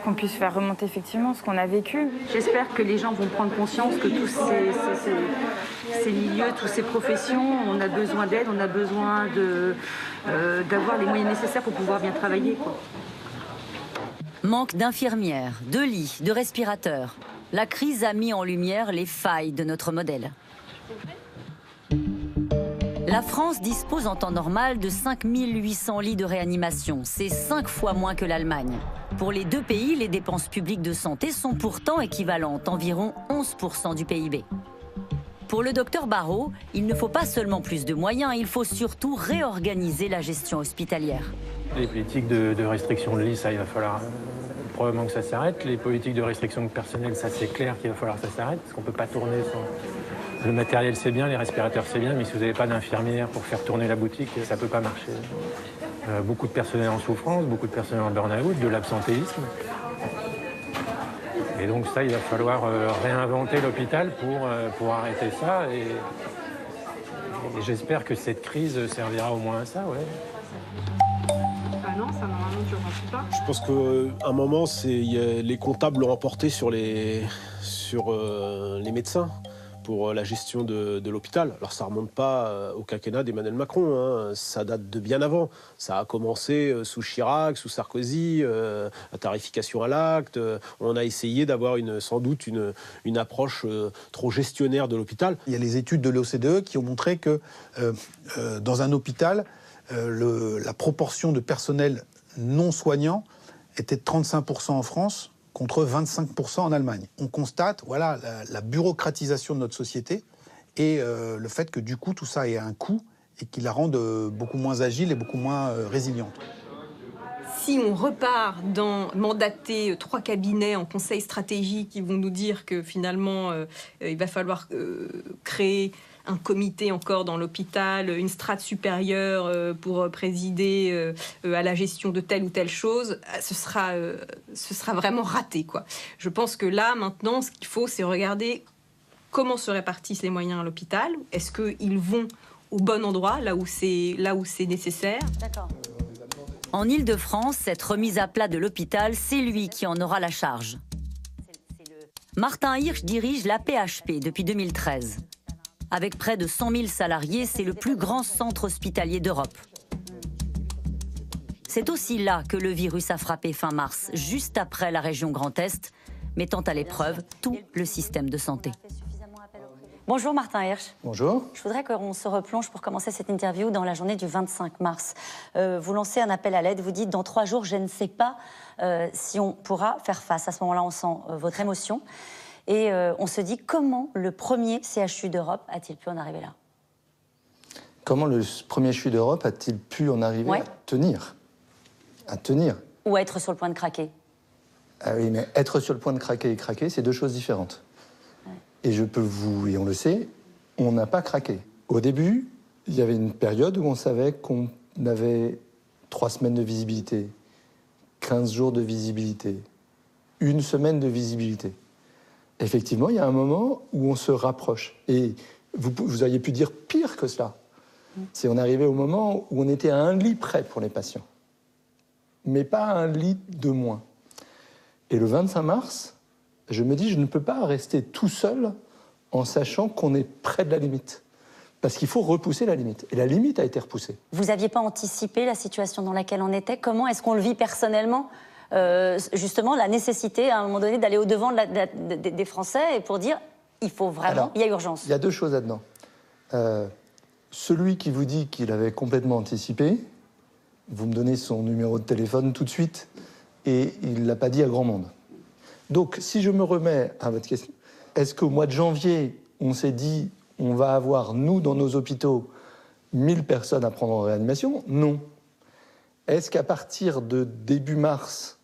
Qu'on puisse faire remonter effectivement ce qu'on a vécu.
J'espère que les gens vont prendre conscience que tous ces milieux, toutes ces professions, on a besoin d'aide, on a besoin d'avoir les moyens nécessaires pour pouvoir bien travailler, quoi.
Manque d'infirmières, de lits, de respirateurs. La crise a mis en lumière les failles de notre modèle. La France dispose en temps normal de 5800 lits de réanimation. C'est 5 fois moins que l'Allemagne. Pour les deux pays, les dépenses publiques de santé sont pourtant équivalentes, environ 11% du PIB. Pour le docteur Barrault, il ne faut pas seulement plus de moyens, il faut surtout réorganiser la gestion hospitalière.
Les politiques de restriction de lits, ça, il va falloir probablement que ça s'arrête. Les politiques de restriction de personnel, ça, c'est clair qu'il va falloir que ça s'arrête, parce qu'on ne peut pas tourner sans... Le matériel, c'est bien, les respirateurs, c'est bien, mais si vous n'avez pas d'infirmière pour faire tourner la boutique, ça ne peut pas marcher. Beaucoup de personnel en souffrance, beaucoup de personnel en burn-out, de l'absentéisme. Et donc ça, il va falloir réinventer l'hôpital pour arrêter ça. Et j'espère que cette crise servira au moins à ça, ouais.
Non, ça normalement ne durera pas.
Je pense qu'à un moment, les comptables l'ont emporté sur les médecins pour la gestion de l'hôpital. Alors ça ne remonte pas au quinquennat d'Emmanuel Macron, hein. Ça date de bien avant. Ça a commencé sous Chirac, sous Sarkozy, la tarification à l'acte. On a essayé d'avoir sans doute une approche trop gestionnaire de l'hôpital.
Il y a les études de l'OCDE qui ont montré que dans un hôpital, la proportion de personnel non soignant était de 35% en France contre 25% en Allemagne. On constate la bureaucratisation de notre société et le fait que du coup tout ça ait un coût et qu'il la rende beaucoup moins agile et beaucoup moins résiliente.
Si on repart dans mandater 3 cabinets en conseil stratégique qui vont nous dire que finalement il va falloir créer un comité encore dans l'hôpital, une strate supérieure pour présider à la gestion de telle ou telle chose, ce sera vraiment raté, quoi. Je pense que là, maintenant, ce qu'il faut, c'est regarder comment se répartissent les moyens à l'hôpital. Est-ce qu'ils vont au bon endroit, là où c'est nécessaire?
D'accord. En Île-de-France, cette remise à plat de l'hôpital, c'est lui qui en aura la charge. Martin Hirsch dirige l'AP-HP depuis 2013. Avec près de 100 000 salariés, c'est le plus grand centre hospitalier d'Europe. C'est aussi là que le virus a frappé fin mars, juste après la région Grand Est, mettant à l'épreuve tout le système de santé. Bonjour Martin Hirsch.
Bonjour.
Je voudrais qu'on se replonge pour commencer cette interview dans la journée du 25 mars. Vous lancez un appel à l'aide, vous dites « Dans 3 jours, je ne sais pas si on pourra faire face ». À ce moment-là, on sent votre émotion. Et on se dit, comment le premier CHU d'Europe a-t-il pu en arriver là?
Comment le premier CHU d'Europe a-t-il pu en arriver à tenir? À tenir.
Ou à être sur le point de craquer?
Ah oui, mais être sur le point de craquer et craquer, c'est 2 choses différentes. Et je peux vous, et on le sait, on n'a pas craqué. Au début, il y avait une période où on savait qu'on avait 3 semaines de visibilité, 15 jours de visibilité, 1 semaine de visibilité. Effectivement, il y a un moment où on se rapproche. Et vous auriez pu dire pire que cela. C'est on est arrivé au moment où on était à 1 lit près pour les patients. Mais pas 1 lit de moins. Et le 25 mars, je me dis, je ne peux pas rester tout seul en sachant qu'on est près de la limite. Parce qu'il faut repousser la limite. Et la limite a été repoussée.
Vous n'aviez pas anticipé la situation dans laquelle on était? Comment est-ce qu'on le vit personnellement? Justement, la nécessité, à un moment donné, d'aller au-devant des Français et pour dire, il faut vraiment, alors, il y a urgence.
Il y a 2 choses là-dedans. Celui qui vous dit qu'il avait complètement anticipé, vous me donnez son numéro de téléphone tout de suite, et il ne l'a pas dit à grand monde. Donc, si je me remets à votre question, est-ce qu'au mois de janvier, on s'est dit, on va avoir, nous, dans nos hôpitaux, 1000 personnes à prendre en réanimation? Non. Est-ce qu'à partir de début mars,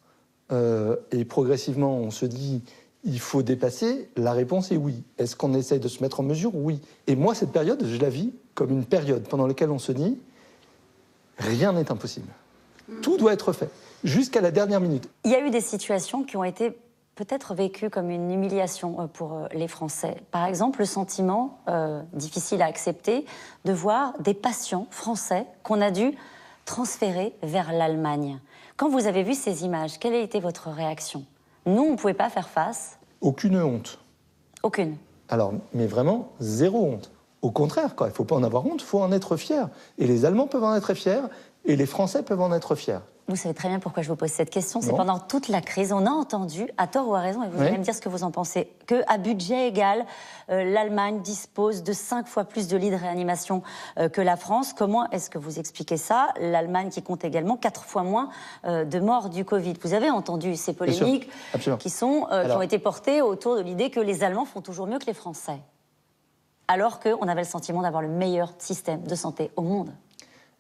et progressivement, on se dit, il faut dépasser? La réponse est oui. Est-ce qu'on essaye de se mettre en mesure? Oui. Et moi, cette période, je la vis comme une période pendant laquelle on se dit, rien n'est impossible. Tout doit être fait, jusqu'à la dernière minute.
Il y a eu des situations qui ont été peut-être vécues comme une humiliation pour les Français. Par exemple, le sentiment, difficile à accepter, de voir des patients français qu'on a dû transférer vers l'Allemagne. Quand vous avez vu ces images, quelle a été votre réaction? Nous, on ne pouvait pas faire face.
Aucune honte.
Aucune.
Alors, mais vraiment, 0 honte. Au contraire, quoi. Il ne faut pas en avoir honte, il faut en être fier. Et les Allemands peuvent en être fiers, et les Français peuvent en être fiers.
Vous savez très bien pourquoi je vous pose cette question. C'est pendant toute la crise, on a entendu, à tort ou à raison, et vous allez me dire ce que vous en pensez, qu'à budget égal, l'Allemagne dispose de 5 fois plus de lits de réanimation que la France. Comment est-ce que vous expliquez ça? L'Allemagne qui compte également 4 fois moins de morts du Covid. Vous avez entendu ces polémiques qui ont été portées autour de l'idée que les Allemands font toujours mieux que les Français, alors qu'on avait le sentiment d'avoir le meilleur système de santé au monde.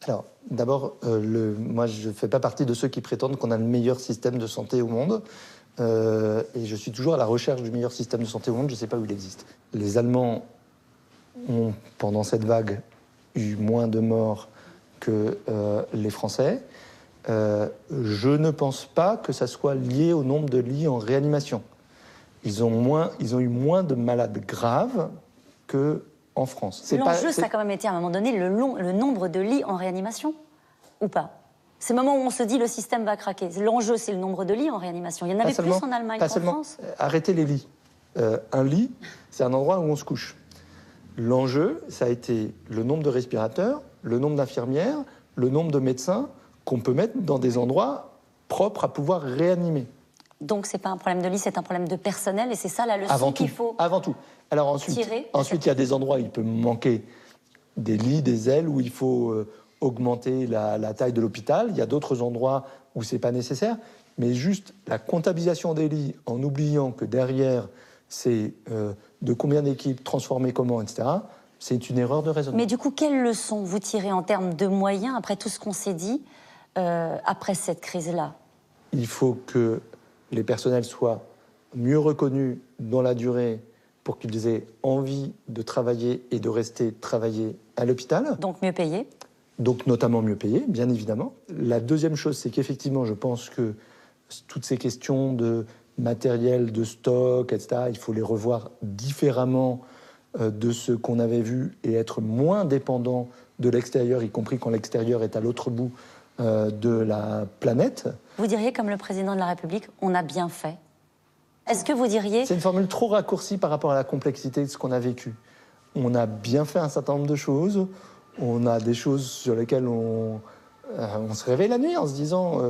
Alors, d'abord, moi, je ne fais pas partie de ceux qui prétendent qu'on a le meilleur système de santé au monde. Et je suis toujours à la recherche du meilleur système de santé au monde. Je ne sais pas où il existe. Les Allemands ont, pendant cette vague, eu moins de morts que les Français. Je ne pense pas que ça soit lié au nombre de lits en réanimation. Ils ont eu moins de malades graves qu'en France.
L'enjeu, ça a quand même été à un moment donné le nombre de lits en réanimation, ou pas? C'est le moment où on se dit le système va craquer. L'enjeu, c'est le nombre de lits en réanimation. Il y en avait plus en Allemagne qu'en France.
Arrêtez les lits. Un lit, c'est un endroit où on se couche. L'enjeu, ça a été le nombre de respirateurs, le nombre d'infirmières, le nombre de médecins qu'on peut mettre dans des endroits propres à pouvoir réanimer.
Donc, ce n'est pas un problème de lit, c'est un problème de personnel, et c'est ça la leçon qu'il faut
avant tout. Alors ensuite, il y a des endroits où il peut manquer des lits, des ailes, où il faut augmenter la taille de l'hôpital. Il y a d'autres endroits où ce n'est pas nécessaire. Mais juste la comptabilisation des lits, en oubliant que derrière, c'est de combien d'équipes, transformer comment, etc., c'est une erreur de raisonnement.
Mais du coup, quelle leçon vous tirez en termes de moyens, après tout ce qu'on s'est dit, après cette crise-là?
Il faut que les personnels soient mieux reconnus dans la durée pour qu'ils aient envie de travailler et de rester travailler à l'hôpital.
Donc mieux payés.
Donc notamment mieux payés, bien évidemment. La deuxième chose, c'est qu'effectivement, je pense que toutes ces questions de matériel, de stock, etc., il faut les revoir différemment de ce qu'on avait vu et être moins dépendant de l'extérieur, y compris quand l'extérieur est à l'autre bout de la planète.
Vous diriez, comme le président de la République, on a bien fait? Est-ce que vous diriez...
C'est une formule trop raccourcie par rapport à la complexité de ce qu'on a vécu. On a bien fait un certain nombre de choses, on a des choses sur lesquelles on On se réveille la nuit en se disant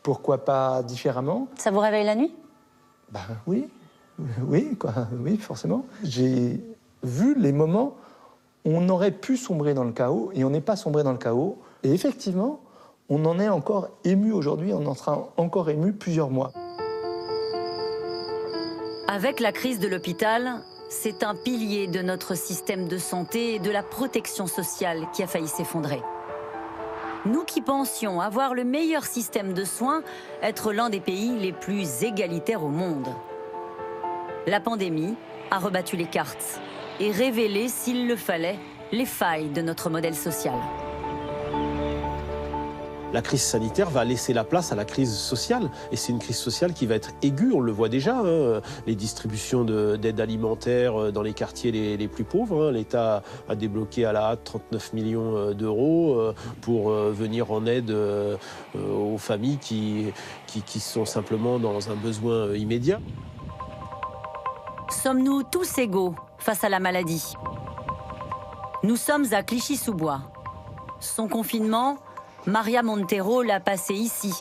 pourquoi pas différemment.
Ça vous réveille la nuit?
Ben oui, oui, forcément. J'ai vu les moments où on aurait pu sombrer dans le chaos et on n'est pas sombré dans le chaos. Et effectivement, on en est encore ému aujourd'hui, on en sera encore ému plusieurs mois.
Avec la crise de l'hôpital, c'est un pilier de notre système de santé et de la protection sociale qui a failli s'effondrer. Nous qui pensions avoir le meilleur système de soins, être l'un des pays les plus égalitaires au monde. La pandémie a rebattu les cartes et révélé, s'il le fallait, les failles de notre modèle social.
La crise sanitaire va laisser la place à la crise sociale. Et c'est une crise sociale qui va être aiguë, on le voit déjà. Les distributions d'aide alimentaire dans les quartiers les plus pauvres. L'État a débloqué à la hâte 39 millions d'euros pour venir en aide aux familles qui sont simplement dans un besoin immédiat.
Sommes-nous tous égaux face à la maladie? Nous sommes à Clichy-sous-Bois. Son confinement, Maria Montero l'a passé ici,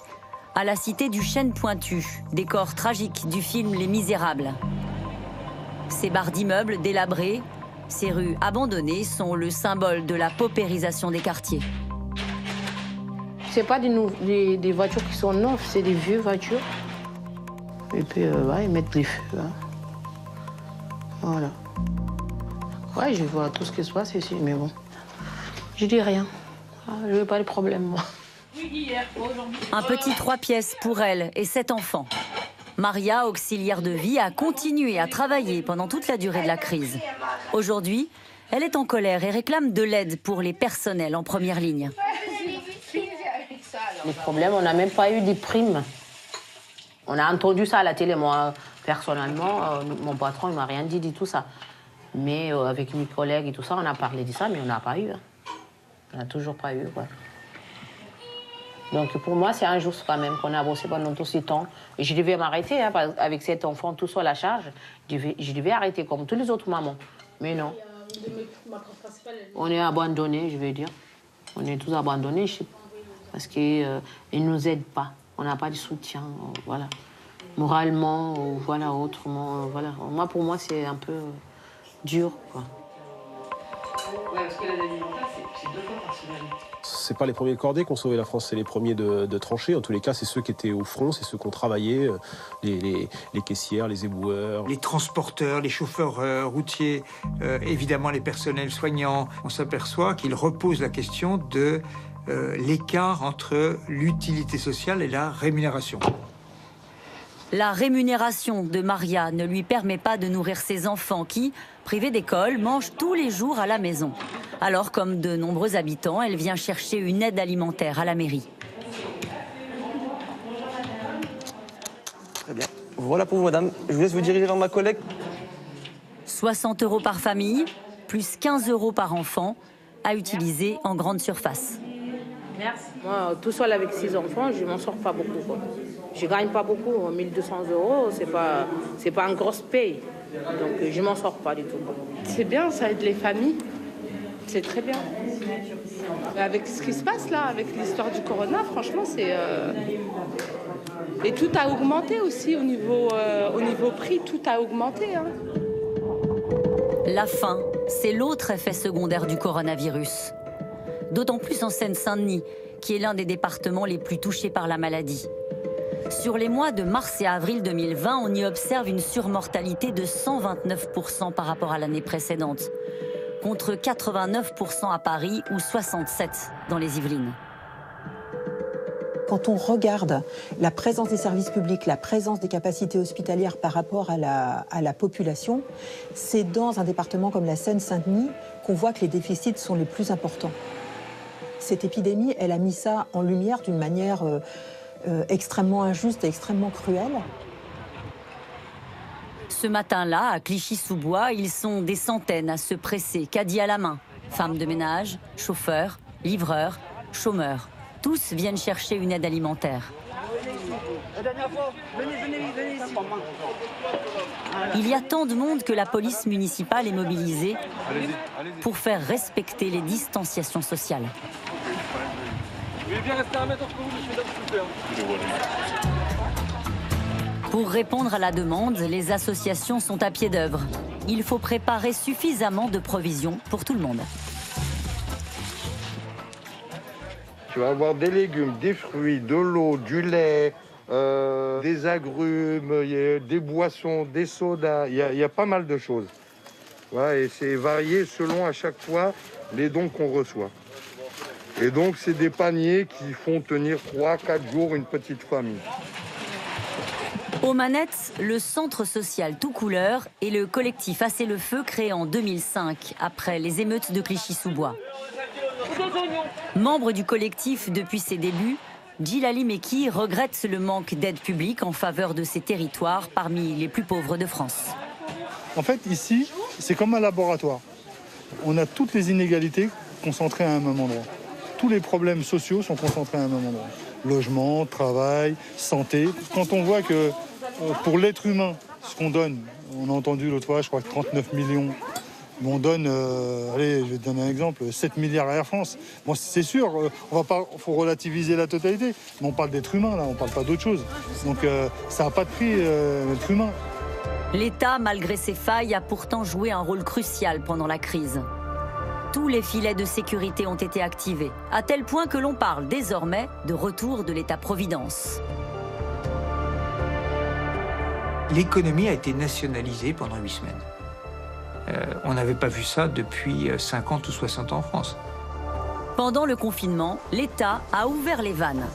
à la cité du Chêne Pointu, décor tragique du film Les Misérables. Ces barres d'immeubles délabrés, ces rues abandonnées sont le symbole de la paupérisation des quartiers.
C'est pas des voitures qui sont neuves, c'est des vieilles voitures. Et puis, ils mettent des feux. Voilà. Ouais, je vois tout ce qui se passe ici, mais bon, je dis rien. Je n'ai pas de problème, moi.
Un petit 3 pièces pour elle et 7 enfants. Maria, auxiliaire de vie, a continué à travailler pendant toute la durée de la crise. Aujourd'hui, elle est en colère et réclame de l'aide pour les personnels en première ligne.
Les problèmes, on n'a même pas eu des primes. On a entendu ça à la télé. Moi, personnellement, mon patron, il ne m'a rien dit de tout ça. Mais avec mes collègues et tout ça, on a parlé de ça, mais on n'a pas eu. On n'a toujours pas eu, quoi. Donc pour moi, c'est injuste quand même qu'on a bossé pendant tout ce temps. Et je devais m'arrêter, avec 7 enfants, tout seul à charge. Je devais arrêter comme tous les autres mamans. Mais non. On est abandonnés, je veux dire. On est tous abandonnés, parce qu'ils ne nous aident pas. On n'a pas de soutien, voilà. Moralement, ou voilà, autrement, voilà. Moi, pour moi, c'est un peu dur, quoi.
Ouais, parce que l'aide alimentaire, c'est 2 fois par semaine.
C'est pas les premiers de cordée qui ont sauvé la France, c'est les premiers de tranchée. En tous les cas, c'est ceux qui étaient au front, c'est ceux qui ont travaillé, les caissières, les éboueurs.
Les transporteurs, les chauffeurs routiers, évidemment les personnels soignants. On s'aperçoit qu'ils reposent la question de l'écart entre l'utilité sociale et la rémunération.
La rémunération de Maria ne lui permet pas de nourrir ses enfants qui, privés d'école, mangent tous les jours à la maison. Alors, comme de nombreux habitants, elle vient chercher une aide alimentaire à la mairie.
Très bien. Voilà pour vous, madame. Je vous laisse vous diriger vers ma collègue.
60 € par famille, plus 15 € par enfant, à utiliser en grande surface.
Merci. Moi, tout seul avec 6 enfants, je m'en sors pas beaucoup, quoi. Je gagne pas beaucoup, 1 200 €, c'est pas un gros paye. Donc je m'en sors pas du tout.
C'est bien, ça aide les familles. C'est très bien. Avec ce qui se passe là, avec l'histoire du corona, franchement, c'est... Et tout a augmenté aussi au niveau prix, tout a augmenté. Hein.
La faim, c'est l'autre effet secondaire du coronavirus. D'autant plus en Seine-Saint-Denis, qui est l'un des départements les plus touchés par la maladie. Sur les mois de mars et avril 2020, on y observe une surmortalité de 129% par rapport à l'année précédente, contre 89% à Paris ou 67% dans les Yvelines.
Quand on regarde la présence des services publics, la présence des capacités hospitalières par rapport à la population, c'est dans un département comme la Seine-Saint-Denis qu'on voit que les déficits sont les plus importants. Cette épidémie, elle a mis ça en lumière d'une manière extrêmement injuste et extrêmement cruelle.
Ce matin-là, à Clichy-sous-Bois, ils sont des centaines à se presser, caddie à la main. Femmes de ménage, chauffeurs, livreurs, chômeurs. Tous viennent chercher une aide alimentaire. Il y a tant de monde que la police municipale est mobilisée pour faire respecter les distanciations sociales.
Vous voulez bien rester 1 mètre entre vous, monsieur, s'il vous plaît.
Pour répondre à la demande, les associations sont à pied d'œuvre. Il faut préparer suffisamment de provisions pour tout le monde.
Tu vas avoir des légumes, des fruits, de l'eau, du lait, des agrumes, des boissons, des sodas. Il y a pas mal de choses. Voilà, et c'est varié selon à chaque fois les dons qu'on reçoit. Et donc, c'est des paniers qui font tenir 3-4 jours une petite famille.
Aux manettes, le Centre social Tout Couleur et le collectif Assez le Feu créé en 2005 après les émeutes de Clichy-sous-Bois. Membre du collectif depuis ses débuts, Djilali Meki regrette le manque d'aide publique en faveur de ces territoires parmi les plus pauvres de France.
En fait, ici, c'est comme un laboratoire. On a toutes les inégalités concentrées à un même endroit. Tous les problèmes sociaux sont concentrés à un même endroit. Logement, travail, santé. Quand on voit que pour l'être humain, ce qu'on donne, on a entendu l'autre fois, je crois que 39 millions, mais on donne, allez, je vais te donner un exemple, 7 milliards à Air France. Bon, c'est sûr, faut relativiser la totalité, mais on parle d'être humain, là, on parle pas d'autre chose. Donc ça n'a pas de prix, l'être humain.
L'État, malgré ses failles, a pourtant joué un rôle crucial pendant la crise. Tous les filets de sécurité ont été activés, à tel point que l'on parle désormais de retour de l'État-providence.
L'économie a été nationalisée pendant 8 semaines. On n'avait pas vu ça depuis 50 ou 60 ans en France.
Pendant le confinement, l'État a ouvert les vannes.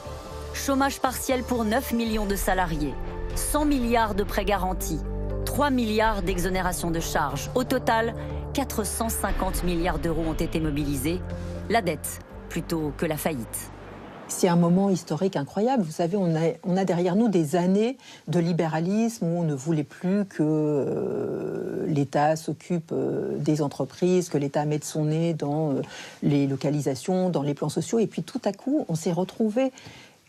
Chômage partiel pour 9 millions de salariés, 100 milliards de prêts garantis, 3 milliards d'exonération de charges. Au total, 450 milliards d'euros ont été mobilisés. La dette plutôt que la faillite.
C'est un moment historique incroyable. Vous savez, on a derrière nous des années de libéralisme où on ne voulait plus que l'État s'occupe des entreprises, que l'État mette son nez dans les localisations, dans les plans sociaux. Et puis tout à coup, on s'est retrouvé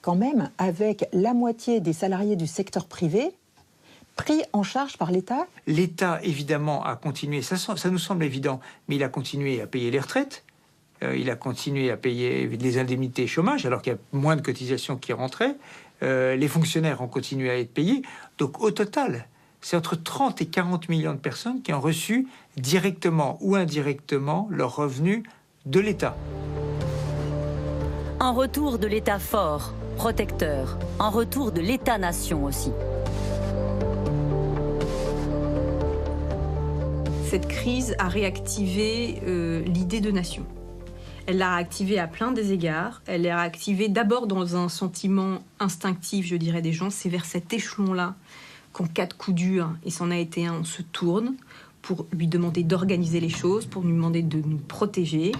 quand même avec la moitié des salariés du secteur privé pris en charge par l'État.
L'État, évidemment, a continué, ça nous semble évident, mais il a continué à payer les retraites. Il a continué à payer les indemnités chômage, alors qu'il y a moins de cotisations qui rentraient. Les fonctionnaires ont continué à être payés. Donc, au total, c'est entre 30 et 40 millions de personnes qui ont reçu directement ou indirectement leurs revenus de l'État.
Un retour de l'État fort, protecteur. Un retour de l'État-nation aussi.
Cette crise a réactivé l'idée de nation. Elle l'a réactivée à plein des égards. Elle l'a réactivée d'abord dans un sentiment instinctif, je dirais, des gens. C'est vers cet échelon-là qu'en cas de coup dur, et c'en a été un, on se tourne pour lui demander d'organiser les choses, pour lui demander de nous protéger.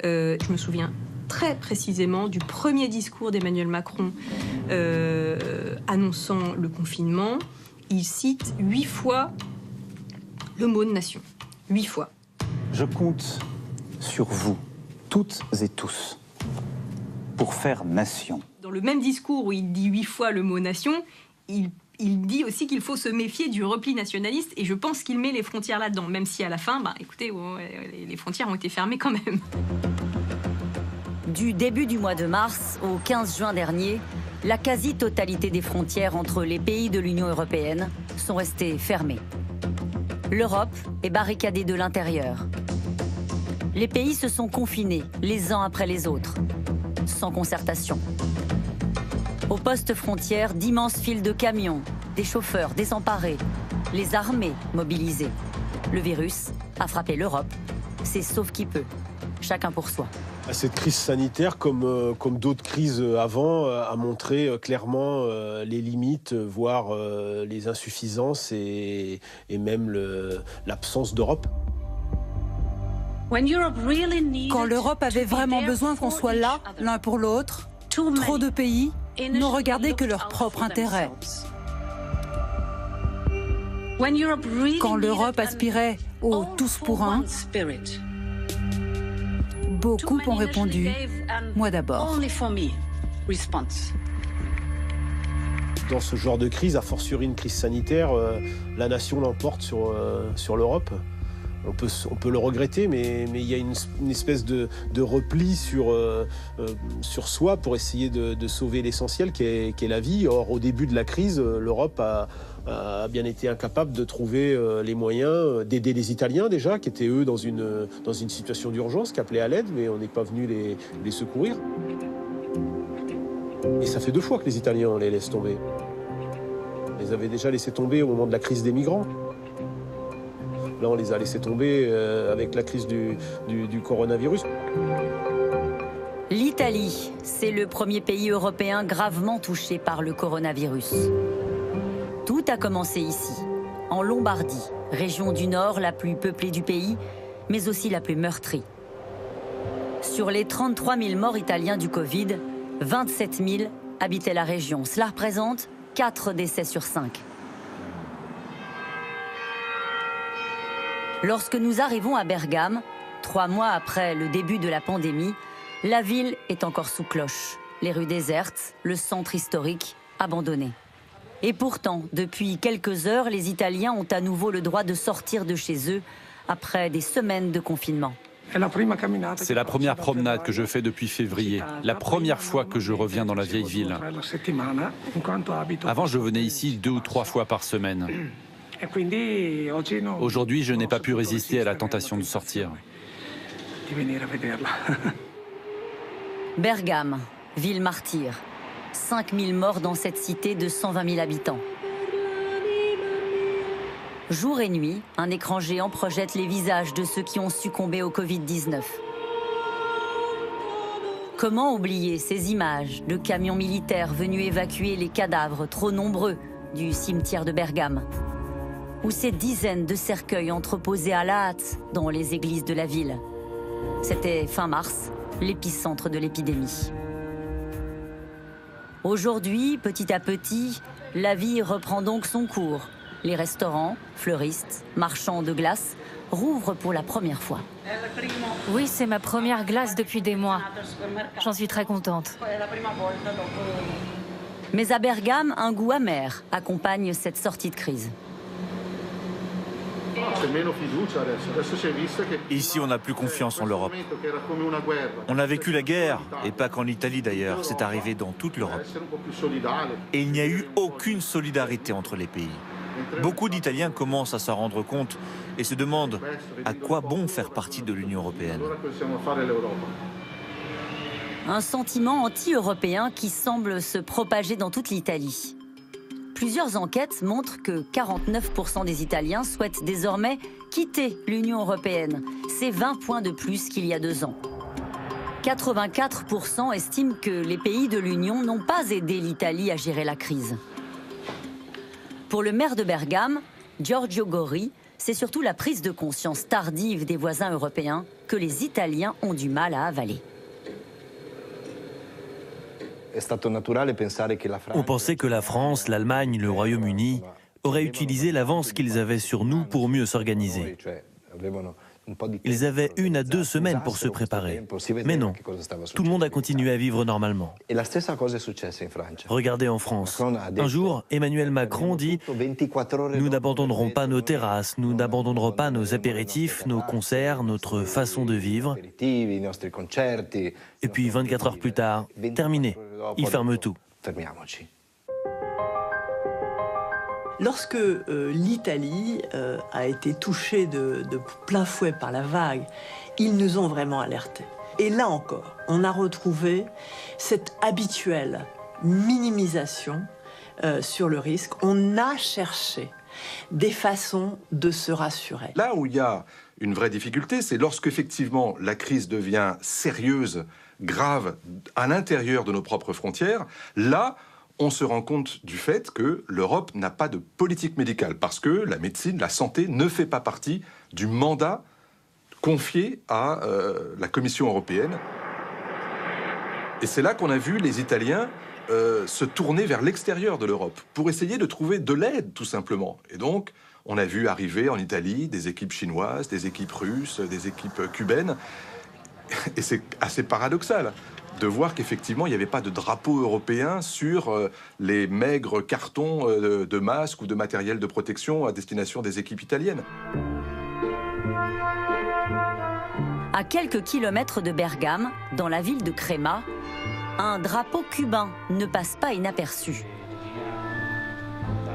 Je me souviens très précisément du premier discours d'Emmanuel Macron annonçant le confinement. Il cite 8 fois le mot de nation. 8 fois.
Je compte sur vous, toutes et tous, pour faire nation.
Dans le même discours où il dit 8 fois le mot nation, il dit aussi qu'il faut se méfier du repli nationaliste, et je pense qu'il met les frontières là-dedans, même si à la fin, écoutez, les frontières ont été fermées quand même.
Du début du mois de mars au 15 juin dernier, la quasi-totalité des frontières entre les pays de l'Union européenne sont restées fermées. L'Europe est barricadée de l'intérieur. Les pays se sont confinés les uns après les autres, sans concertation. Aux postes frontières, d'immenses files de camions, des chauffeurs désemparés, les armées mobilisées. Le virus a frappé l'Europe. C'est sauf qui peut, chacun pour soi.
Cette crise sanitaire, comme d'autres crises avant, a montré clairement les limites, voire les insuffisances et même l'absence d'Europe.
Quand l'Europe avait vraiment besoin qu'on soit là, l'un pour l'autre, trop de pays n'ont regardé que leur propre intérêt. Quand l'Europe aspirait au « tous pour un », beaucoup ont répondu « moi d'abord ».
Dans ce genre de crise, a fortiori une crise sanitaire, la nation l'emporte sur l'Europe. On peut le regretter, mais il y a une espèce de repli sur soi pour essayer de sauver l'essentiel qui est la vie. Or, au début de la crise, l'Europe a bien été incapable de trouver les moyens d'aider les Italiens déjà, qui étaient eux dans une situation d'urgence, qui appelaient à l'aide, mais on n'est pas venu les secourir. Et ça fait 2 fois que les Italiens les laissent tomber. On les avait déjà laissés tomber au moment de la crise des migrants. Là, on les a laissés tomber avec la crise du coronavirus.
L'Italie, c'est le premier pays européen gravement touché par le coronavirus. Tout a commencé ici, en Lombardie, région du Nord la plus peuplée du pays, mais aussi la plus meurtrie. Sur les 33 000 morts italiens du Covid, 27 000 habitaient la région. Cela représente 4 décès sur 5. Lorsque nous arrivons à Bergame, 3 mois après le début de la pandémie, la ville est encore sous cloche. Les rues désertes, le centre historique abandonné. Et pourtant, depuis quelques heures, les Italiens ont à nouveau le droit de sortir de chez eux après des semaines de confinement.
C'est la première promenade que je fais depuis février, la première fois que je reviens dans la vieille ville. Avant, je venais ici 2 ou 3 fois par semaine. Aujourd'hui, je n'ai pas pu résister à la tentation de sortir.
Bergame, ville martyre. 5000 morts dans cette cité de 120 000 habitants. Jour et nuit, un écran géant projette les visages de ceux qui ont succombé au Covid-19. Comment oublier ces images de camions militaires venus évacuer les cadavres trop nombreux du cimetière de Bergame, ou ces dizaines de cercueils entreposés à la hâte dans les églises de la ville. C'était fin mars, l'épicentre de l'épidémie. Aujourd'hui, petit à petit, la vie reprend donc son cours. Les restaurants, fleuristes, marchands de glace rouvrent pour la première fois.
Oui, c'est ma première glace depuis des mois. J'en suis très contente.
Mais à Bergame, un goût amer accompagne cette sortie de crise.
Ici, on n'a plus confiance en l'Europe. On a vécu la guerre, et pas qu'en Italie d'ailleurs, c'est arrivé dans toute l'Europe. Et il n'y a eu aucune solidarité entre les pays. Beaucoup d'Italiens commencent à s'en rendre compte et se demandent à quoi bon faire partie de l'Union européenne.
Un sentiment anti-européen qui semble se propager dans toute l'Italie. Plusieurs enquêtes montrent que 49% des Italiens souhaitent désormais quitter l'Union européenne. C'est 20 points de plus qu'il y a 2 ans. 84% estiment que les pays de l'Union n'ont pas aidé l'Italie à gérer la crise. Pour le maire de Bergame, Giorgio Gori, c'est surtout la prise de conscience tardive des voisins européens que les Italiens ont du mal à avaler.
On pensait que la France, l'Allemagne, le Royaume-Uni auraient utilisé l'avance qu'ils avaient sur nous pour mieux s'organiser. Ils avaient 1 à 2 semaines pour se préparer. Mais non, tout le monde a continué à vivre normalement. Regardez en France. Un jour, Emmanuel Macron dit « Nous n'abandonnerons pas nos terrasses, nous n'abandonnerons pas nos apéritifs, nos concerts, notre façon de vivre. » Et puis 24 heures plus tard, terminé. Il ferme tout.
Lorsque l'Italie a été touchée de plein fouet par la vague, ils nous ont vraiment alertés. Et là encore, on a retrouvé cette habituelle minimisation sur le risque. On a cherché des façons de se rassurer.
Là où il y a une vraie difficulté, c'est lorsqu'effectivement la crise devient sérieuse, grave, à l'intérieur de nos propres frontières. Là, on se rend compte du fait que l'Europe n'a pas de politique médicale, parce que la médecine, la santé ne fait pas partie du mandat confié à la Commission européenne. Et c'est là qu'on a vu les Italiens se tourner vers l'extérieur de l'Europe pour essayer de trouver de l'aide, tout simplement. Et donc, on a vu arriver en Italie des équipes chinoises, des équipes russes, des équipes cubaines. Et c'est assez paradoxal de voir qu'effectivement, il n'y avait pas de drapeau européen sur les maigres cartons de masques ou de matériel de protection à destination des équipes italiennes.
À quelques kilomètres de Bergame, dans la ville de Crema, un drapeau cubain ne passe pas inaperçu.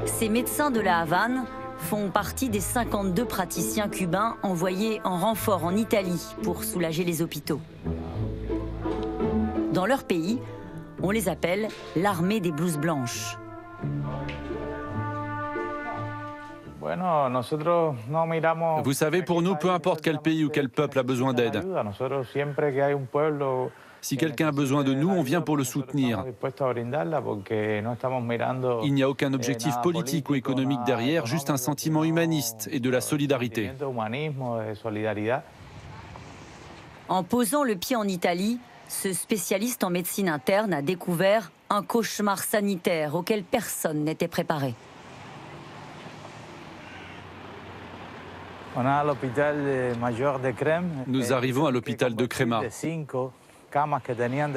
Ces médecins de la Havane font partie des 52 praticiens cubains envoyés en renfort en Italie pour soulager les hôpitaux. Dans leur pays, on les appelle l'armée des blouses blanches.
Vous savez, pour nous, peu importe quel pays ou quel peuple a besoin d'aide. Si quelqu'un a besoin de nous, on vient pour le soutenir. Il n'y a aucun objectif politique ou économique derrière, juste un sentiment humaniste et de la solidarité.
En posant le pied en Italie, ce spécialiste en médecine interne a découvert un cauchemar sanitaire auquel personne n'était préparé.
Nous arrivons à l'hôpital de Crema.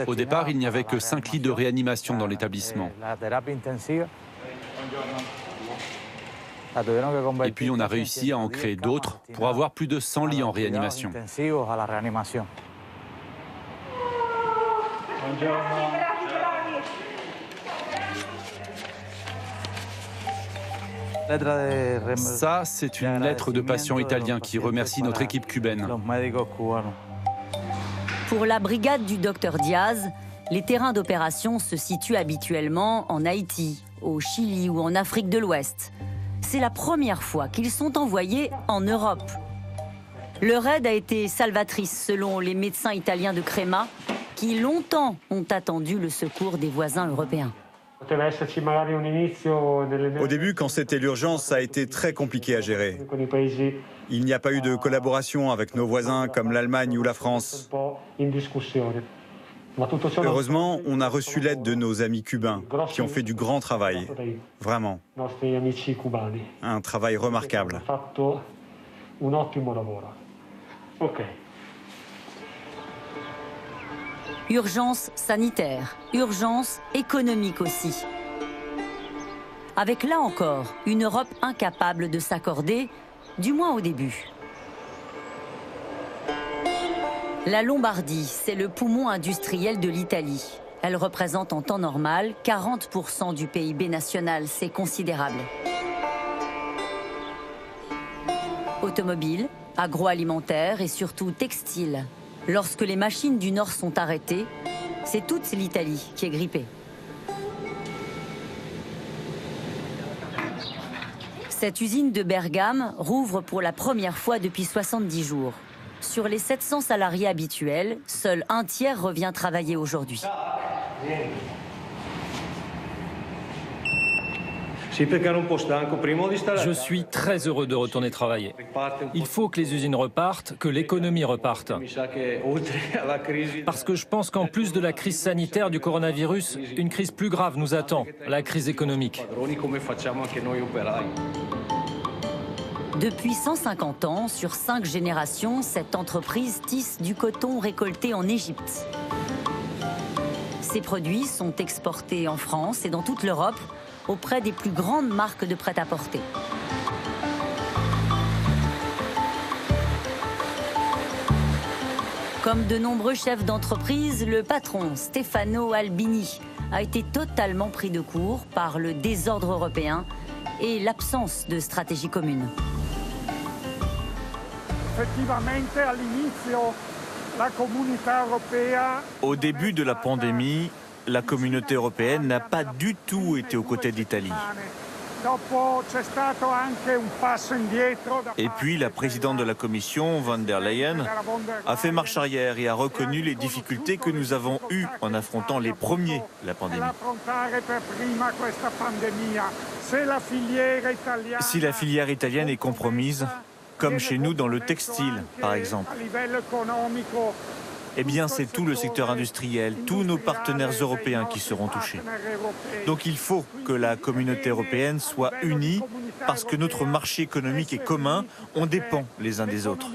Au départ, il n'y avait que 5 lits de réanimation dans l'établissement. Et puis on a réussi à en créer d'autres pour avoir plus de 100 lits en réanimation. Ça, c'est une lettre de patient italien qui remercie notre équipe cubaine.
Pour la brigade du docteur Diaz, les terrains d'opération se situent habituellement en Haïti, au Chili ou en Afrique de l'Ouest. C'est la première fois qu'ils sont envoyés en Europe. Leur aide a été salvatrice selon les médecins italiens de Crema, qui longtemps ont attendu le secours des voisins européens.
Au début, quand c'était l'urgence, ça a été très compliqué à gérer. Il n'y a pas eu de collaboration avec nos voisins comme l'Allemagne ou la France. Heureusement, on a reçu l'aide de nos amis cubains qui ont fait du grand travail. Vraiment. Un travail remarquable.
Urgence sanitaire, urgence économique aussi. Avec là encore une Europe incapable de s'accorder, du moins au début. La Lombardie, c'est le poumon industriel de l'Italie. Elle représente en temps normal 40% du PIB national, c'est considérable. Automobile, agroalimentaire et surtout textile. Lorsque les machines du Nord sont arrêtées, c'est toute l'Italie qui est grippée. Cette usine de Bergame rouvre pour la première fois depuis 70 jours. Sur les 700 salariés habituels, seul un tiers revient travailler aujourd'hui.
Je suis très heureux de retourner travailler. Il faut que les usines repartent, que l'économie reparte. Parce que je pense qu'en plus de la crise sanitaire du coronavirus, une crise plus grave nous attend, la crise économique.
Depuis 150 ans, sur 5 générations, cette entreprise tisse du coton récolté en Égypte. Ces produits sont exportés en France et dans toute l'Europe, auprès des plus grandes marques de prêt-à-porter. Comme de nombreux chefs d'entreprise, le patron Stefano Albini a été totalement pris de court par le désordre européen et l'absence de stratégie commune.
Au début de la pandémie, la communauté européenne n'a pas du tout été aux côtés d'Italie. Et puis la présidente de la Commission, von der Leyen, a fait marche arrière et a reconnu les difficultés que nous avons eues en affrontant les premiers la pandémie. Si la filière italienne est compromise, comme chez nous dans le textile par exemple, eh bien c'est tout le secteur industriel, tous nos partenaires européens qui seront touchés. Donc il faut que la communauté européenne soit unie parce que notre marché économique est commun, on dépend les uns des autres.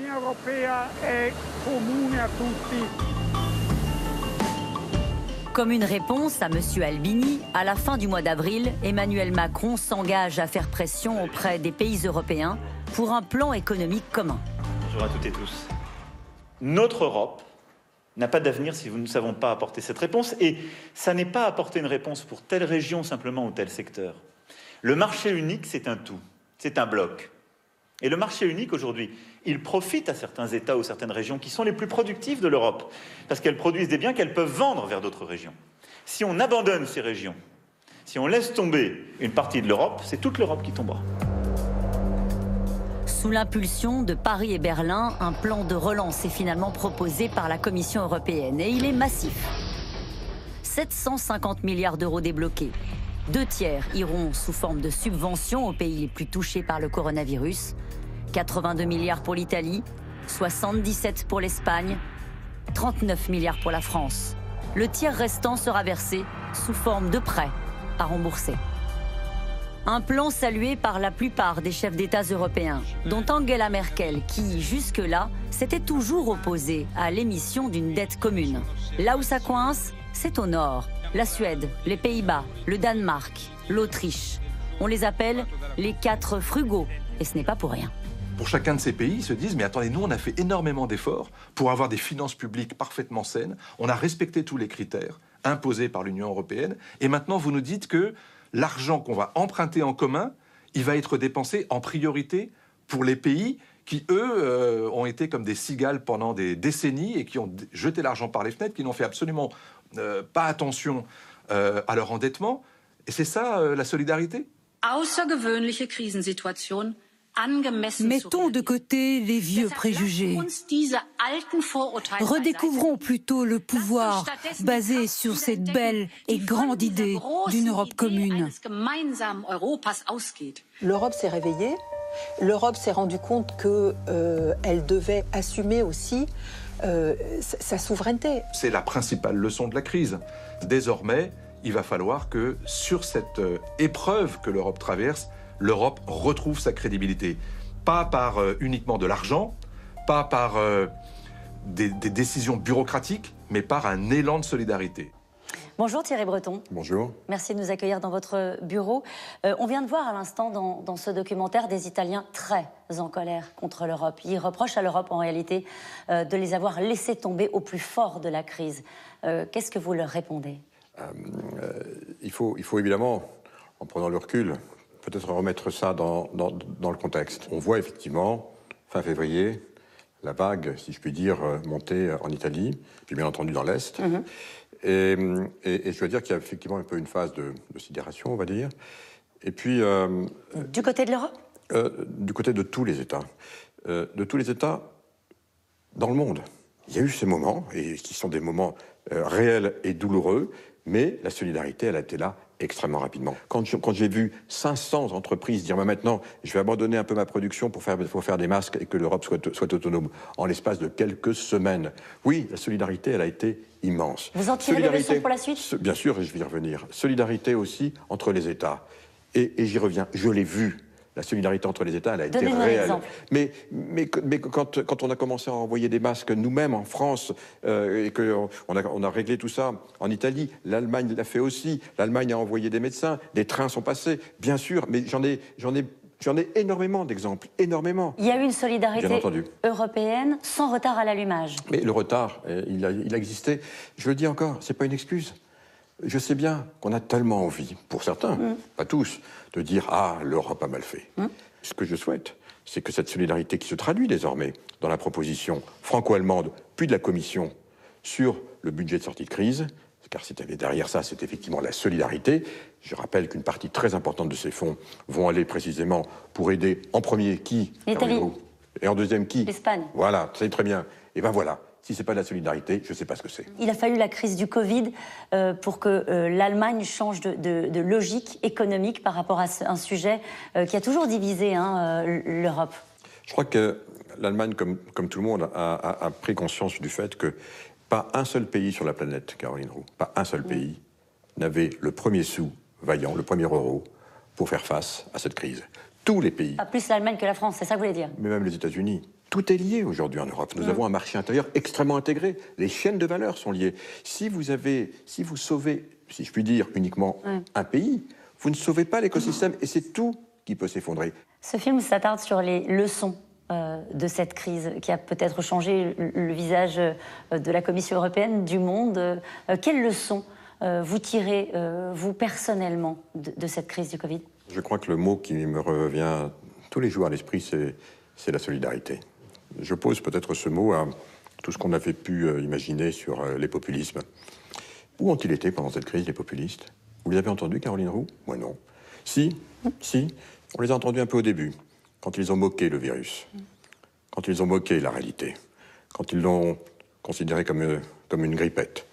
Comme une réponse à M. Albini, à la fin du mois d'avril, Emmanuel Macron s'engage à faire pression auprès des pays européens pour un plan économique commun.
Bonjour à toutes et tous.
Notre Europe n'a pas d'avenir si nous ne savons pas apporter cette réponse. Et ça n'est pas apporter une réponse pour telle région simplement ou tel secteur. Le marché unique, c'est un tout, c'est un bloc. Et le marché unique, aujourd'hui, il profite à certains États ou certaines régions qui sont les plus productives de l'Europe, parce qu'elles produisent des biens qu'elles peuvent vendre vers d'autres régions. Si on abandonne ces régions, si on laisse tomber une partie de l'Europe, c'est toute l'Europe qui tombera.
Sous l'impulsion de Paris et Berlin, un plan de relance est finalement proposé par la Commission européenne. Et il est massif. 750 milliards d'euros débloqués. 2 tiers iront sous forme de subventions aux pays les plus touchés par le coronavirus. 82 milliards pour l'Italie, 77 pour l'Espagne, 39 milliards pour la France. Le tiers restant sera versé sous forme de prêts à rembourser. Un plan salué par la plupart des chefs d'État européens, dont Angela Merkel, qui, jusque-là, s'était toujours opposée à l'émission d'une dette commune. Là où ça coince, c'est au nord. La Suède, les Pays-Bas, le Danemark, l'Autriche. On les appelle les 4 frugaux, et ce n'est pas pour rien.
Pour chacun de ces pays, ils se disent, mais attendez, nous, on a fait énormément d'efforts pour avoir des finances publiques parfaitement saines. On a respecté tous les critères imposés par l'Union européenne. Et maintenant, vous nous dites que l'argent qu'on va emprunter en commun, il va être dépensé en priorité pour les pays qui, eux, ont été comme des cigales pendant des décennies et qui ont jeté l'argent par les fenêtres, qui n'ont fait absolument pas attention à leur endettement. Et c'est ça, la solidarité.
Außergewöhnliche Krisensituation. Mettons de côté les vieux préjugés. Redécouvrons plutôt le pouvoir basé sur cette belle et grande idée d'une Europe commune.
L'Europe s'est réveillée. L'Europe s'est rendue compte qu'elle devait assumer aussi sa souveraineté.
C'est la principale leçon de la crise. Désormais, il va falloir que sur cette épreuve que l'Europe traverse, l'Europe retrouve sa crédibilité. Pas par uniquement de l'argent, pas par des décisions bureaucratiques, mais par un élan de solidarité.
Bonjour Thierry Breton.
Bonjour.
Merci de nous accueillir dans votre bureau. On vient de voir à l'instant dans ce documentaire des Italiens très en colère contre l'Europe. Ils reprochent à l'Europe en réalité de les avoir laissés tomber au plus fort de la crise. Qu'est-ce que vous leur répondez?
Il faut évidemment, en prenant le recul, peut-être remettre ça dans le contexte. On voit effectivement, fin février, la vague, si je puis dire, monter en Italie, puis bien entendu dans l'Est. Et je dois dire qu'il y a effectivement un peu une phase de sidération, on va dire. Et puis...
du côté de l'Europe?
Du côté de tous les États. De tous les États dans le monde. Il y a eu ces moments, et qui sont des moments réels et douloureux, mais la solidarité, elle a été là extrêmement rapidement. Quand j'ai vu 500 entreprises dire maintenant, je vais abandonner un peu ma production pour faire des masques et que l'Europe soit autonome, en l'espace de quelques semaines. Oui, la solidarité, elle a été immense.
Vous en tirez des leçons pour la suite?
Bien sûr, et je vais y revenir. Solidarité aussi entre les États. Et j'y reviens, je l'ai vu. La solidarité entre les États, elle a été réelle. Mais quand on a commencé à envoyer des masques nous-mêmes en France et qu'on a réglé tout ça en Italie, l'Allemagne l'a fait aussi. L'Allemagne a envoyé des médecins, des trains sont passés, bien sûr. Mais j'en ai énormément d'exemples, énormément.
Il y a eu une solidarité européenne sans retard à l'allumage.
Mais le retard, il a existé. Je le dis encore, c'est pas une excuse. Je sais bien qu'on a tellement envie, pour certains, pas tous, de dire « Ah, l'Europe a mal fait ». Ce que je souhaite, c'est que cette solidarité qui se traduit désormais dans la proposition franco-allemande, puis de la Commission, sur le budget de sortie de crise, car derrière ça, c'est effectivement la solidarité. Je rappelle qu'une partie très importante de ces fonds vont aller précisément pour aider en premier qui?
L'Italie.
Et en deuxième qui?
L'Espagne.
Voilà, c'est très bien. Et ben voilà. Si ce n'est pas de la solidarité, je ne sais pas ce que c'est.
Il a fallu la crise du Covid pour que l'Allemagne change de logique économique par rapport à un sujet qui a toujours divisé l'Europe.
Je crois que l'Allemagne, comme tout le monde, a pris conscience du fait que pas un seul pays sur la planète, Caroline Roux, pas un seul pays n'avait le premier sou vaillant, le premier euro, pour faire face à cette crise. Tous les pays.
Pas plus l'Allemagne que la France, c'est ça que vous voulez dire?
Mais même les États-Unis. Tout est lié aujourd'hui en Europe. Nous avons un marché intérieur extrêmement intégré. Les chaînes de valeur sont liées. Si vous sauvez, si je puis dire, uniquement un pays, vous ne sauvez pas l'écosystème et c'est tout qui peut s'effondrer.
Ce film s'attarde sur les leçons de cette crise qui a peut-être changé le visage de la Commission européenne, du monde. Quelles leçons vous tirez, vous personnellement, de cette crise du Covid?
Je crois que le mot qui me revient tous les jours à l'esprit, c'est la solidarité. Je pose peut-être ce mot à tout ce qu'on avait pu imaginer sur les populismes. Où ont-ils été pendant cette crise, les populistes? Vous les avez entendus, Caroline Roux? Moi, non. Si, on les a entendus un peu au début, quand ils ont moqué le virus, quand ils ont moqué la réalité, quand ils l'ont considéré comme une grippette.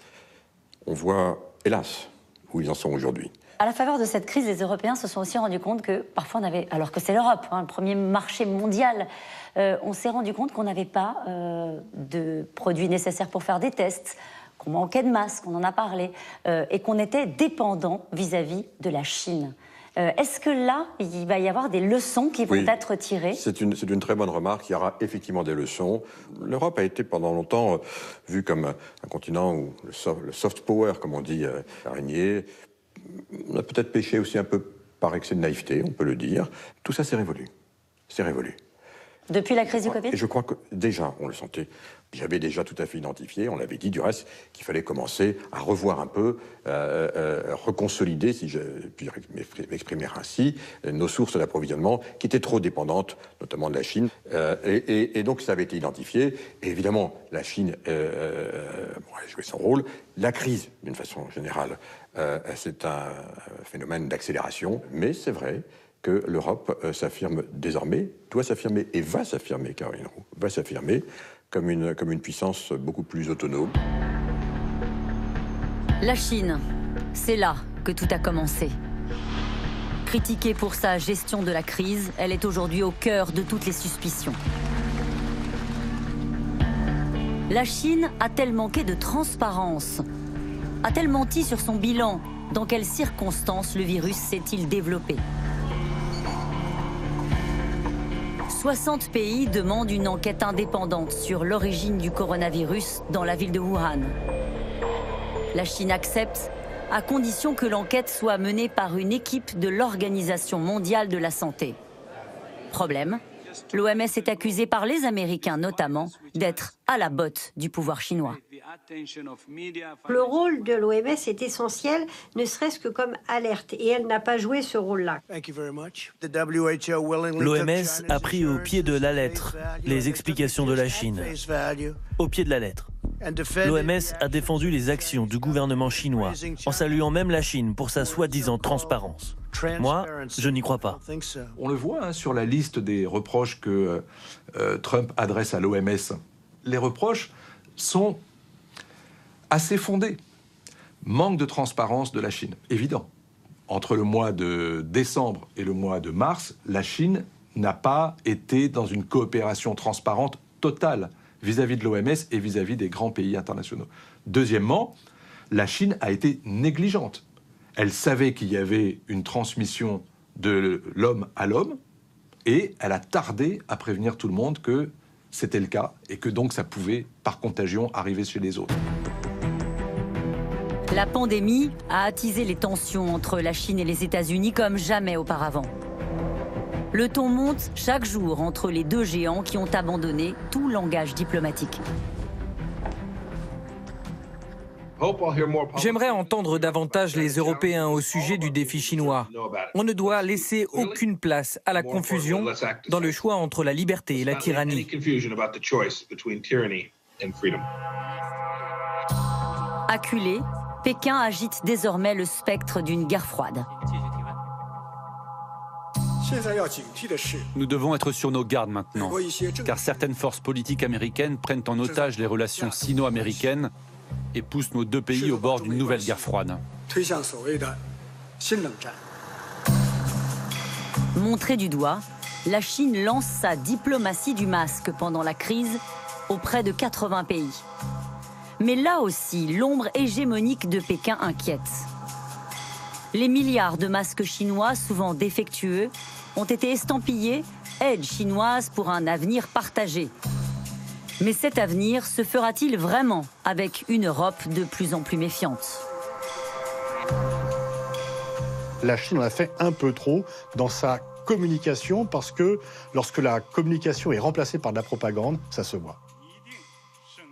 On voit, hélas, où ils en sont aujourd'hui.
À la faveur de cette crise, les Européens se sont aussi rendus compte que parfois on avait, alors que c'est l'Europe, le premier marché mondial, on s'est rendu compte qu'on n'avait pas de produits nécessaires pour faire des tests, qu'on manquait de masques, on en a parlé, et qu'on était dépendant vis-à-vis de la Chine. Est-ce que là, il va y avoir des leçons qui vont être tirées? C'est
une très bonne remarque. Il y aura effectivement des leçons. L'Europe a été pendant longtemps vue comme un continent où le soft power, comme on dit, a régné. On a peut-être péché aussi un peu par excès de naïveté, on peut le dire. Tout ça s'est révolu. C'est révolu.
Depuis la crise du Covid?
Et je crois que déjà, on le sentait. J'avais déjà tout à fait identifié, on l'avait dit du reste, qu'il fallait commencer à revoir un peu, reconsolider, si je puis m'exprimer ainsi, nos sources d'approvisionnement qui étaient trop dépendantes, notamment de la Chine. Et donc ça avait été identifié. Et évidemment, la Chine a joué son rôle. La crise, d'une façon générale, c'est un phénomène d'accélération. Mais c'est vrai que l'Europe s'affirme désormais, doit s'affirmer et va s'affirmer, Caroline Roux, va s'affirmer comme une puissance beaucoup plus autonome.
La Chine, c'est là que tout a commencé. Critiquée pour sa gestion de la crise, elle est aujourd'hui au cœur de toutes les suspicions. La Chine a-t-elle manqué de transparence? A-t-elle menti sur son bilan? Dans quelles circonstances le virus s'est-il développé? 60 pays demandent une enquête indépendante sur l'origine du coronavirus dans la ville de Wuhan. La Chine accepte, à condition que l'enquête soit menée par une équipe de l'Organisation mondiale de la santé. Problème, l'OMS est accusée par les Américains notamment d'être à la botte du pouvoir chinois.
Le rôle de l'OMS est essentiel, ne serait-ce que comme alerte, et elle n'a pas joué ce rôle-là.
L'OMS a pris au pied de la lettre les explications de la Chine. Au pied de la lettre. L'OMS a défendu les actions du gouvernement chinois, en saluant même la Chine pour sa soi-disant transparence. Moi, je n'y crois pas.
On le voit sur la liste des reproches que Trump adresse à l'OMS. Les reproches sont assez fondés. Manque de transparence de la Chine, évident. Entre le mois de décembre et le mois de mars, la Chine n'a pas été dans une coopération transparente totale vis-à-vis de l'OMS et vis-à-vis des grands pays internationaux. Deuxièmement, la Chine a été négligente. Elle savait qu'il y avait une transmission de l'homme à l'homme et elle a tardé à prévenir tout le monde que c'était le cas et que donc ça pouvait, par contagion, arriver chez les autres.
La pandémie a attisé les tensions entre la Chine et les États-Unis comme jamais auparavant. Le ton monte chaque jour entre les deux géants qui ont abandonné tout langage diplomatique.
J'aimerais entendre davantage les Européens au sujet du défi chinois. On ne doit laisser aucune place à la confusion dans le choix entre la liberté et la tyrannie.
Acculé, Pékin agite désormais le spectre d'une guerre froide.
Nous devons être sur nos gardes maintenant, car certaines forces politiques américaines prennent en otage les relations sino-américaines et poussent nos deux pays au bord d'une nouvelle guerre froide.
Montrée du doigt, la Chine lance sa diplomatie du masque pendant la crise auprès de 80 pays. Mais là aussi, l'ombre hégémonique de Pékin inquiète. Les milliards de masques chinois, souvent défectueux, ont été estampillés « Aide chinoise pour un avenir partagé ». Mais cet avenir se fera-t-il vraiment avec une Europe de plus en plus méfiante?
La Chine en a fait un peu trop dans sa
communication, parce que lorsque la communication est remplacée par de la propagande, ça se voit.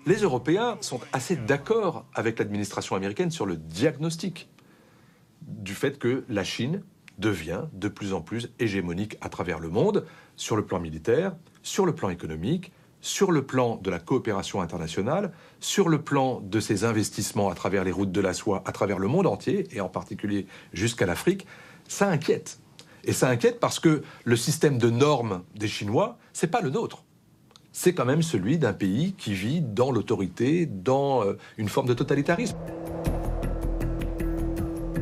Les Européens sont assez d'accord avec l'administration américaine sur le diagnostic du fait que la Chine devient de plus en plus hégémonique à travers le monde, sur le plan militaire, sur le plan économique, sur le plan de la coopération internationale, sur le plan de ses investissements à travers les routes de la soie, à travers le monde entier, et en particulier jusqu'à l'Afrique. Ça inquiète. Et ça inquiète parce que le système de normes des Chinois, c'est pas le nôtre. C'est quand même celui d'un pays qui vit dans l'autorité, dans une forme de totalitarisme.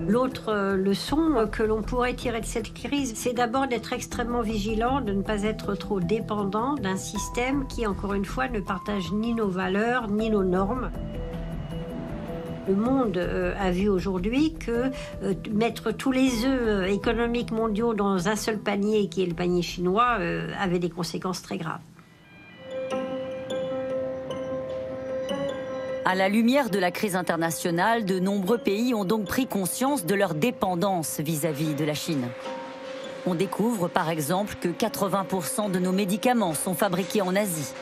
L'autre leçon que l'on pourrait tirer de cette crise, c'est d'abord d'être extrêmement vigilant, de ne pas être trop dépendant d'un système qui, encore une fois, ne partage ni nos valeurs, ni nos normes. Le monde a vu aujourd'hui que mettre tous les œufs économiques mondiaux dans un seul panier, qui est le panier chinois, avait des conséquences très graves.
À la lumière de la crise internationale, de nombreux pays ont donc pris conscience de leur dépendance vis-à-vis de la Chine. On découvre par exemple que 80% de nos médicaments sont fabriqués en Asie.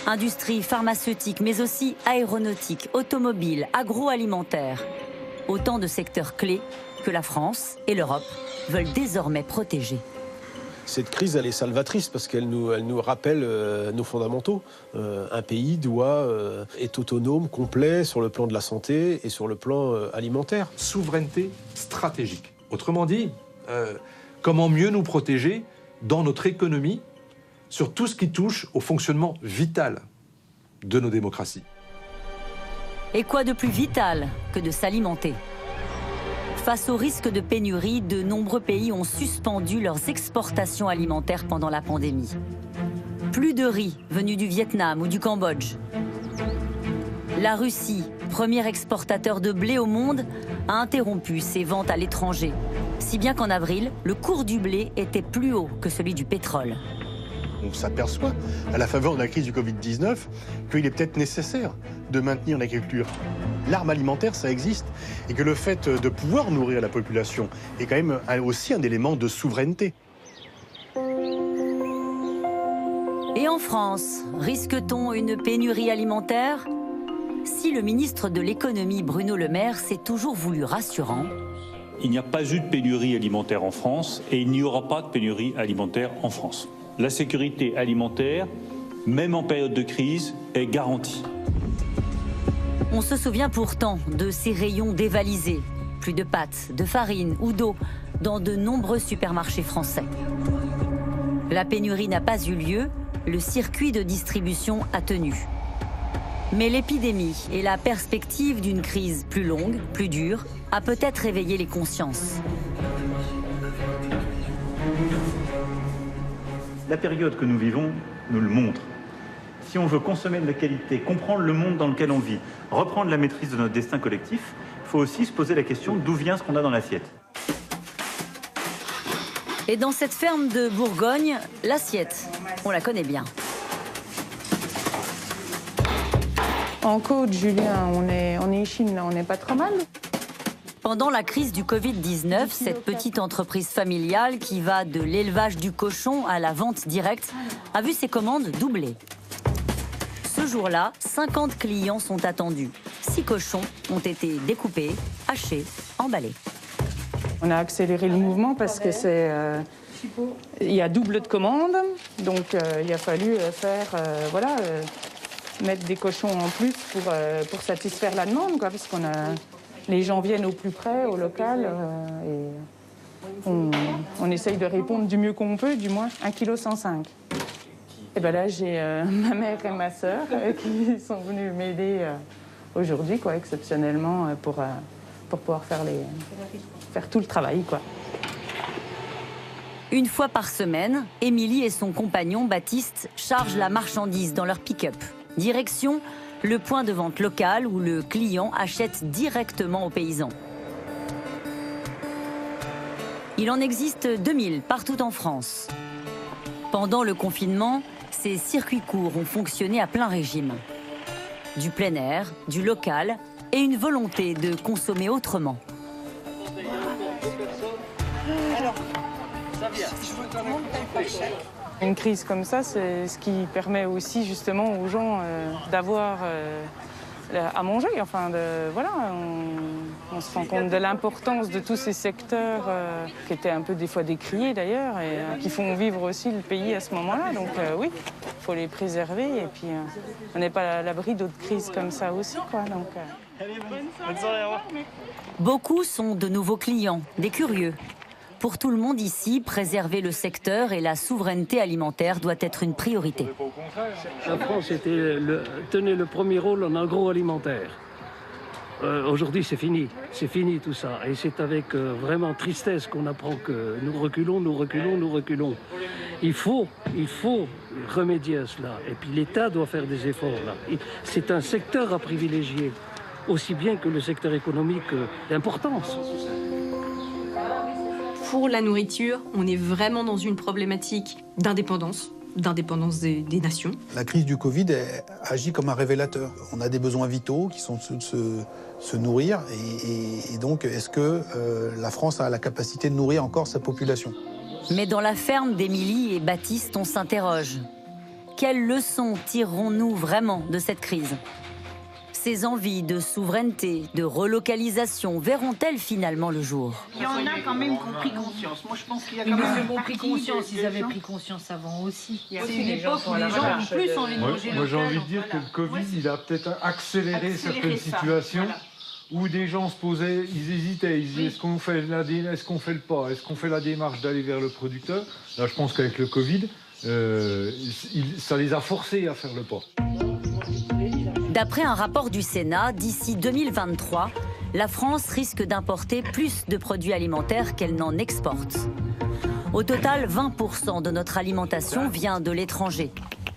Industrie pharmaceutique, mais aussi aéronautique, automobile, agroalimentaire. Autant de secteurs clés que la France et l'Europe veulent désormais protéger.
Cette crise, elle est salvatrice parce qu'elle nous rappelle nos fondamentaux. Un pays est autonome, complet sur le plan de la santé et sur le plan alimentaire.
Souveraineté stratégique. Autrement dit, comment mieux nous protéger dans notre économie sur tout ce qui touche au fonctionnement vital de nos démocraties.
Et quoi de plus vital que de s'alimenter ? Face au risque de pénurie, de nombreux pays ont suspendu leurs exportations alimentaires pendant la pandémie. Plus de riz venu du Vietnam ou du Cambodge. La Russie, premier exportateur de blé au monde, a interrompu ses ventes à l'étranger. Si bien qu'en avril, le cours du blé était plus haut que celui du pétrole.
On s'aperçoit, à la faveur de la crise du Covid-19, qu'il est peut-être nécessaire de maintenir l'agriculture. L'arme alimentaire, ça existe. Et que le fait de pouvoir nourrir la population est quand même aussi un élément de souveraineté.
Et en France, risque-t-on une pénurie alimentaire ? Si le ministre de l'économie Bruno Le Maire s'est toujours voulu rassurant.
Il n'y a pas eu de pénurie alimentaire en France et il n'y aura pas de pénurie alimentaire en France. La sécurité alimentaire, même en période de crise, est garantie.
On se souvient pourtant de ces rayons dévalisés. Plus de pâtes, de farine ou d'eau dans de nombreux supermarchés français. La pénurie n'a pas eu lieu, le circuit de distribution a tenu. Mais l'épidémie et la perspective d'une crise plus longue, plus dure, a peut-être réveillé les consciences.
La période que nous vivons nous le montre. Si on veut consommer de la qualité, comprendre le monde dans lequel on vit, reprendre la maîtrise de notre destin collectif, il faut aussi se poser la question d'où vient ce qu'on a dans l'assiette.
Et dans cette ferme de Bourgogne, l'assiette, on la connaît bien.
En Côte, Julien, on est Chine, là, on n'est pas trop mal.
Pendant la crise du Covid-19, cette petite entreprise familiale qui va de l'élevage du cochon à la vente directe a vu ses commandes doubler. Ce jour-là, 50 clients sont attendus. 6 cochons ont été découpés, hachés, emballés.
On a accéléré le mouvement parce que il y a double de commandes, donc il a fallu mettre des cochons en plus pour satisfaire la demande, quoi, parce les gens viennent au plus près, au local, et on essaye de répondre du mieux qu'on peut, du moins 1,105 kg. Et ben là, j'ai ma mère et ma sœur qui sont venues m'aider aujourd'hui, quoi, exceptionnellement, pour pouvoir faire tout le travail, quoi.
Une fois par semaine, Émilie et son compagnon Baptiste chargent la marchandise dans leur pick-up. Direction le point de vente local où le client achète directement aux paysans. Il en existe 2000 partout en France. Pendant le confinement, ces circuits courts ont fonctionné à plein régime. Du plein air, du local et une volonté de consommer autrement.
Une crise comme ça, c'est ce qui permet aussi justement aux gens d'avoir à manger. Enfin, voilà, on se rend compte de l'importance de tous ces secteurs qui étaient un peu des fois décriés d'ailleurs et qui font vivre aussi le pays à ce moment-là. Donc oui, il faut les préserver et puis on n'est pas à l'abri d'autres crises comme ça aussi, quoi. Donc,
Beaucoup sont de nouveaux clients, des curieux. Pour tout le monde ici, préserver le secteur et la souveraineté alimentaire doit être une priorité.
La France tenait le premier rôle en agroalimentaire. Aujourd'hui, c'est fini tout ça. Et c'est avec vraiment tristesse qu'on apprend que nous reculons. Il faut remédier à cela. Et puis l'État doit faire des efforts là. C'est un secteur à privilégier, aussi bien que le secteur économique d'importance.
Pour la nourriture, on est vraiment dans une problématique d'indépendance des nations.
La crise du Covid agit comme un révélateur. On a des besoins vitaux qui sont ceux de se nourrir. Et donc, est-ce que la France a la capacité de nourrir encore sa population?
Mais dans la ferme d'Émilie et Baptiste, on s'interroge. Quelles leçons tirerons-nous vraiment de cette crise? Ces envies de souveraineté, de relocalisation, verront-elles finalement le jour?
Il y en a quand même qui ont pris conscience. Moi, je pense qu'il y a quand même pris conscience. Ils avaient pris conscience avant aussi. C'est une époque où les gens ont plus envie de manger local.
Moi, j'ai envie de dire que le Covid, il a peut-être accéléré certaines situations où des gens se posaient, ils hésitaient, ils disaient est-ce qu'on fait le pas, est-ce qu'on fait la démarche d'aller vers le producteur? Là, je pense qu'avec le Covid, ça les a forcés à faire le pas.
D'après un rapport du Sénat, d'ici 2023, la France risque d'importer plus de produits alimentaires qu'elle n'en exporte. Au total, 20% de notre alimentation vient de l'étranger.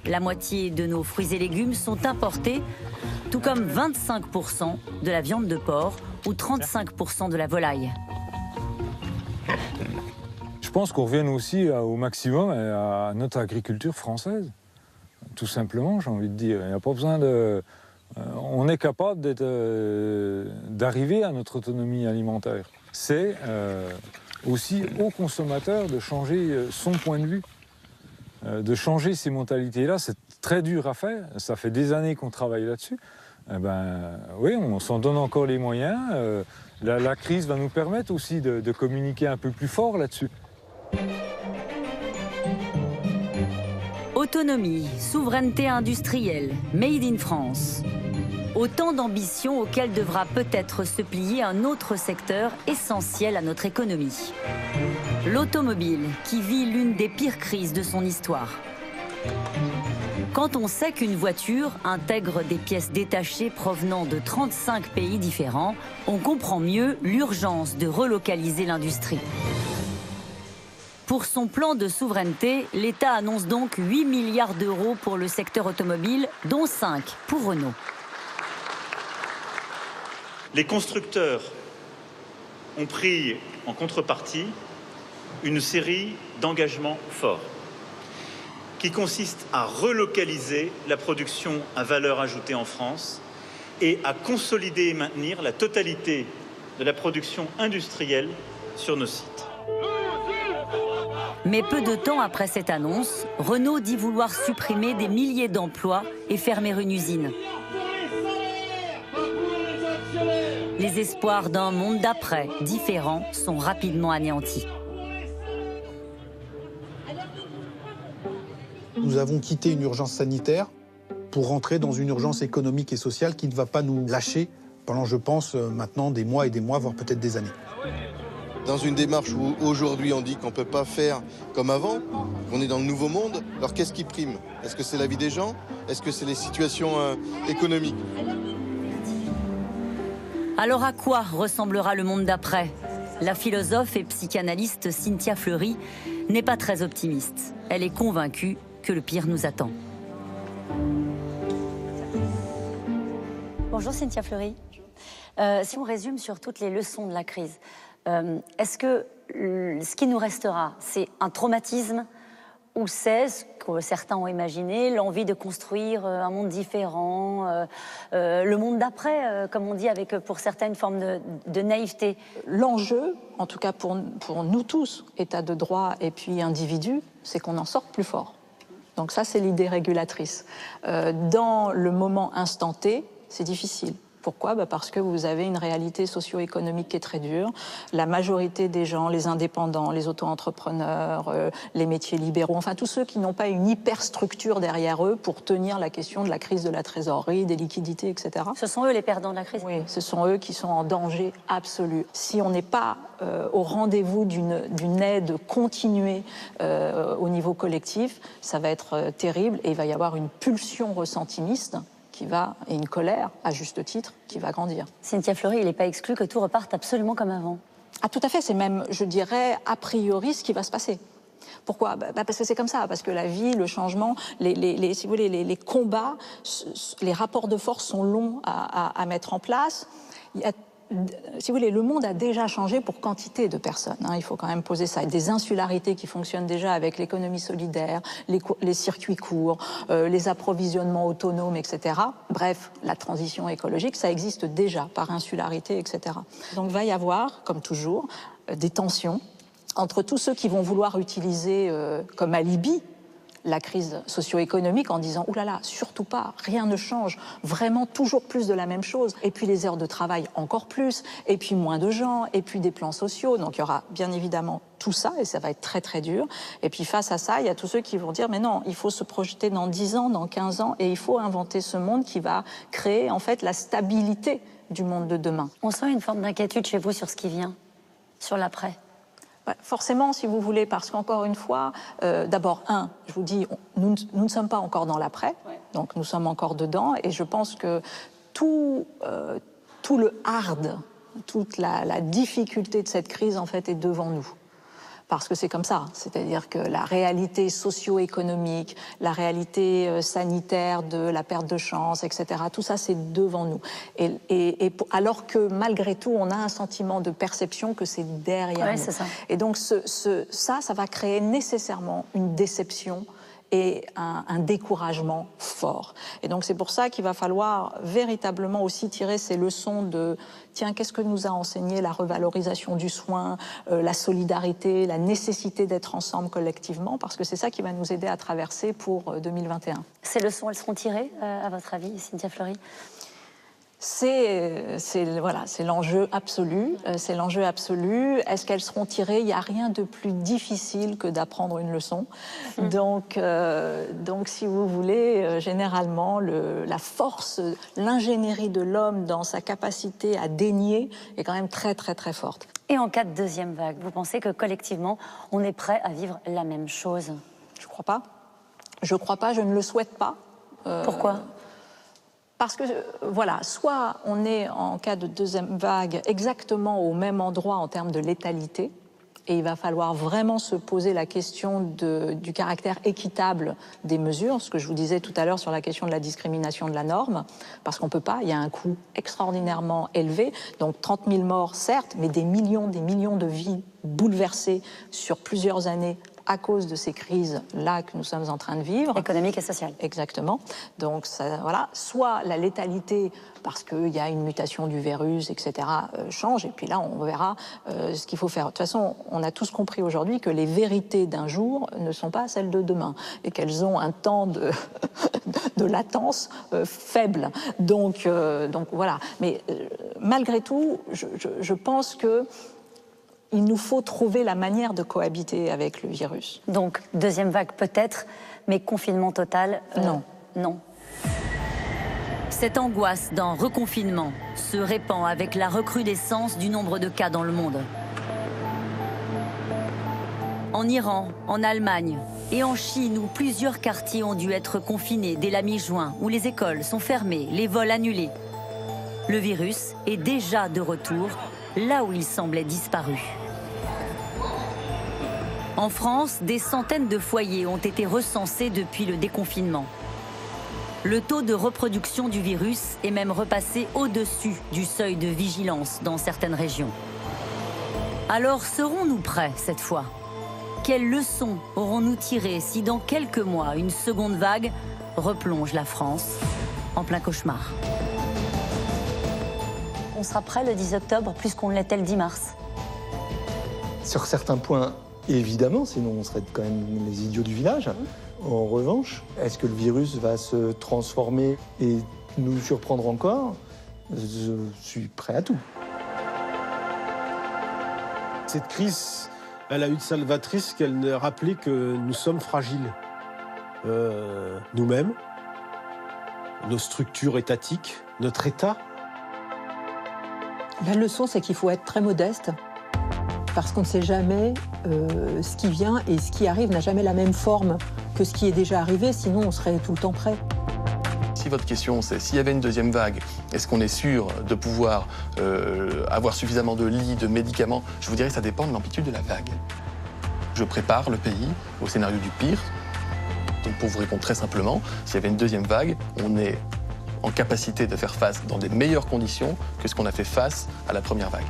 La moitié de nos fruits et légumes sont importés, tout comme 25% de la viande de porc ou 35% de la volaille.
Je pense qu'on revient aussi au maximum à notre agriculture française. Tout simplement, j'ai envie de dire. Il n'y a pas besoin de... On est capable d'arriver à notre autonomie alimentaire. C'est aussi au consommateur de changer son point de vue, de changer ces mentalités-là. C'est très dur à faire. Ça fait des années qu'on travaille là-dessus. Oui, on s'en donne encore les moyens. La crise va nous permettre aussi de communiquer un peu plus fort là-dessus.
Autonomie, souveraineté industrielle, Made in France. Autant d'ambitions auxquelles devra peut-être se plier un autre secteur essentiel à notre économie. L'automobile, qui vit l'une des pires crises de son histoire. Quand on sait qu'une voiture intègre des pièces détachées provenant de 35 pays différents, on comprend mieux l'urgence de relocaliser l'industrie. Pour son plan de souveraineté, l'État annonce donc 8 milliards d'euros pour le secteur automobile, dont 5 pour Renault.
Les constructeurs ont pris en contrepartie une série d'engagements forts qui consistent à relocaliser la production à valeur ajoutée en France et à consolider et maintenir la totalité de la production industrielle sur nos sites.
Mais peu de temps après cette annonce, Renault dit vouloir supprimer des milliers d'emplois et fermer une usine. Les espoirs d'un monde d'après, différent, sont rapidement anéantis.
Nous avons quitté une urgence sanitaire pour rentrer dans une urgence économique et sociale qui ne va pas nous lâcher pendant, je pense, maintenant des mois et des mois, voire peut-être des années.
Dans une démarche où aujourd'hui on dit qu'on ne peut pas faire comme avant, qu'on est dans le nouveau monde, alors qu'est-ce qui prime? Est-ce que c'est la vie des gens? Est-ce que c'est les situations économiques?
Alors à quoi ressemblera le monde d'après? La philosophe et psychanalyste Cynthia Fleury n'est pas très optimiste. Elle est convaincue que le pire nous attend. Bonjour Cynthia Fleury. Si on résume sur toutes les leçons de la crise, est-ce que ce qui nous restera, c'est un traumatisme Ou c'est ce que certains ont imaginé, l'envie de construire un monde différent, le monde d'après, comme on dit, avec pour certains une forme de naïveté.
L'enjeu, en tout cas pour nous tous, État de droit et puis individus, c'est qu'on en sorte plus fort. Donc ça, c'est l'idée régulatrice. Dans le moment instant T, c'est difficile. Pourquoi ? Parce que vous avez une réalité socio-économique qui est très dure. La majorité des gens, les indépendants, les auto-entrepreneurs, les métiers libéraux, enfin tous ceux qui n'ont pas une hyperstructure derrière eux pour tenir la question de la crise de la trésorerie, des liquidités, etc.
Ce sont eux les perdants de la crise ?
Oui, ce sont eux qui sont en danger absolu. Si on n'est pas au rendez-vous d'une aide continuée au niveau collectif, ça va être terrible et il va y avoir une pulsion ressentimiste et une colère, à juste titre, qui va grandir.
Cynthia Fleury, il n'est pas exclu que tout reparte absolument comme avant.
Ah, tout à fait, c'est même, je dirais, a priori ce qui va se passer. Pourquoi ? Parce que c'est comme ça, parce que la vie, le changement, si vous voulez, les combats, les rapports de force sont longs à mettre en place. Si vous voulez, le monde a déjà changé pour quantité de personnes. Il faut quand même poser ça. Il y a des insularités qui fonctionnent déjà avec l'économie solidaire, les circuits courts, les approvisionnements autonomes, etc. Bref, la transition écologique, ça existe déjà par insularité, etc. Donc il va y avoir, comme toujours, des tensions entre tous ceux qui vont vouloir utiliser comme alibi la crise socio-économique en disant « Ouh là là, surtout pas, rien ne change, vraiment toujours plus de la même chose ». Et puis les heures de travail encore plus, et puis moins de gens, et puis des plans sociaux. Donc il y aura bien évidemment tout ça, et ça va être très très dur. Et puis face à ça, il y a tous ceux qui vont dire « Mais non, il faut se projeter dans 10 ans, dans 15 ans, et il faut inventer ce monde qui va créer en fait la stabilité du monde de demain ».
On sent une forme d'inquiétude chez vous sur ce qui vient, sur l'après.
Forcément, si vous voulez, parce qu'encore une fois, d'abord, je vous dis, nous ne sommes pas encore dans l'après, donc nous sommes encore dedans, et je pense que tout le hard, toute la difficulté de cette crise, en fait, est devant nous. Parce que c'est comme ça, c'est-à-dire que la réalité socio-économique, la réalité sanitaire de la perte de chance, etc., tout ça, c'est devant nous. Alors que, malgré tout, on a un sentiment de perception que c'est derrière nous.
C'est ça.
Et donc, ça va créer nécessairement une déception et un découragement fort. Et donc c'est pour ça qu'il va falloir véritablement aussi tirer ces leçons de tiens, qu'est-ce que nous a enseigné la revalorisation du soin, la solidarité, la nécessité d'être ensemble collectivement, parce que c'est ça qui va nous aider à traverser pour 2021.
Ces leçons, elles seront tirées, à votre avis, Cynthia Fleury ?
C'est l'enjeu absolu. C'est l'enjeu absolu. Est-ce qu'elles seront tirées ? Il n'y a rien de plus difficile que d'apprendre une leçon. Donc, si vous voulez, généralement, la force, l'ingénierie de l'homme dans sa capacité à dénier est quand même très, très, très forte.
Et en cas de deuxième vague, vous pensez que collectivement, on est prêt à vivre la même chose ?
Je ne crois pas. Je ne crois pas, je ne le souhaite pas.
Pourquoi ?
Parce que, voilà, soit on est en cas de deuxième vague exactement au même endroit en termes de létalité, et il va falloir vraiment se poser la question du caractère équitable des mesures, ce que je vous disais tout à l'heure sur la question de la discrimination de la norme, parce qu'on ne peut pas, il y a un coût extraordinairement élevé, donc 30 000 morts certes, mais des millions de vies bouleversées sur plusieurs années à cause de ces crises-là que nous sommes en train de vivre.
Économique et sociale.
Exactement. Donc, voilà, soit la létalité, parce qu'il y a une mutation du virus, etc., change, et puis là, on verra ce qu'il faut faire. De toute façon, on a tous compris aujourd'hui que les vérités d'un jour ne sont pas celles de demain, et qu'elles ont un temps de latence faible. Donc voilà. Mais malgré tout, je pense que il nous faut trouver la manière de cohabiter avec le virus.
Donc, deuxième vague peut-être, mais confinement total Non. Cette angoisse d'un reconfinement se répand avec la recrudescence du nombre de cas dans le monde. En Iran, en Allemagne et en Chine, où plusieurs quartiers ont dû être confinés dès la mi-juin, où les écoles sont fermées, les vols annulés. Le virus est déjà de retour là où il semblait disparu. En France, des centaines de foyers ont été recensés depuis le déconfinement. Le taux de reproduction du virus est même repassé au-dessus du seuil de vigilance dans certaines régions. Alors serons-nous prêts cette fois ? Quelles leçons aurons-nous tirées si dans quelques mois, une seconde vague replonge la France en plein cauchemar? On sera prêt le 10 octobre plus qu'on ne l'était le 10 mars.
Sur certains points, évidemment, sinon on serait quand même les idiots du village. En revanche, est-ce que le virus va se transformer et nous surprendre encore? Je suis prêt à tout.
Cette crise, elle a eu de salvatrice qu'elle rappelait que nous sommes fragiles. Nous-mêmes, nos structures étatiques, notre État.
La leçon, c'est qu'il faut être très modeste, parce qu'on ne sait jamais ce qui vient et ce qui arrive n'a jamais la même forme que ce qui est déjà arrivé, sinon on serait tout le temps prêt.
Si votre question c'est s'il y avait une deuxième vague, est-ce qu'on est sûr de pouvoir avoir suffisamment de lits, de médicaments? Je vous dirais que ça dépend de l'amplitude de la vague. Je prépare le pays au scénario du pire. Donc pour vous répondre très simplement, s'il y avait une deuxième vague, on est en capacité de faire face dans des meilleures conditions que ce qu'on a fait face à la première vague.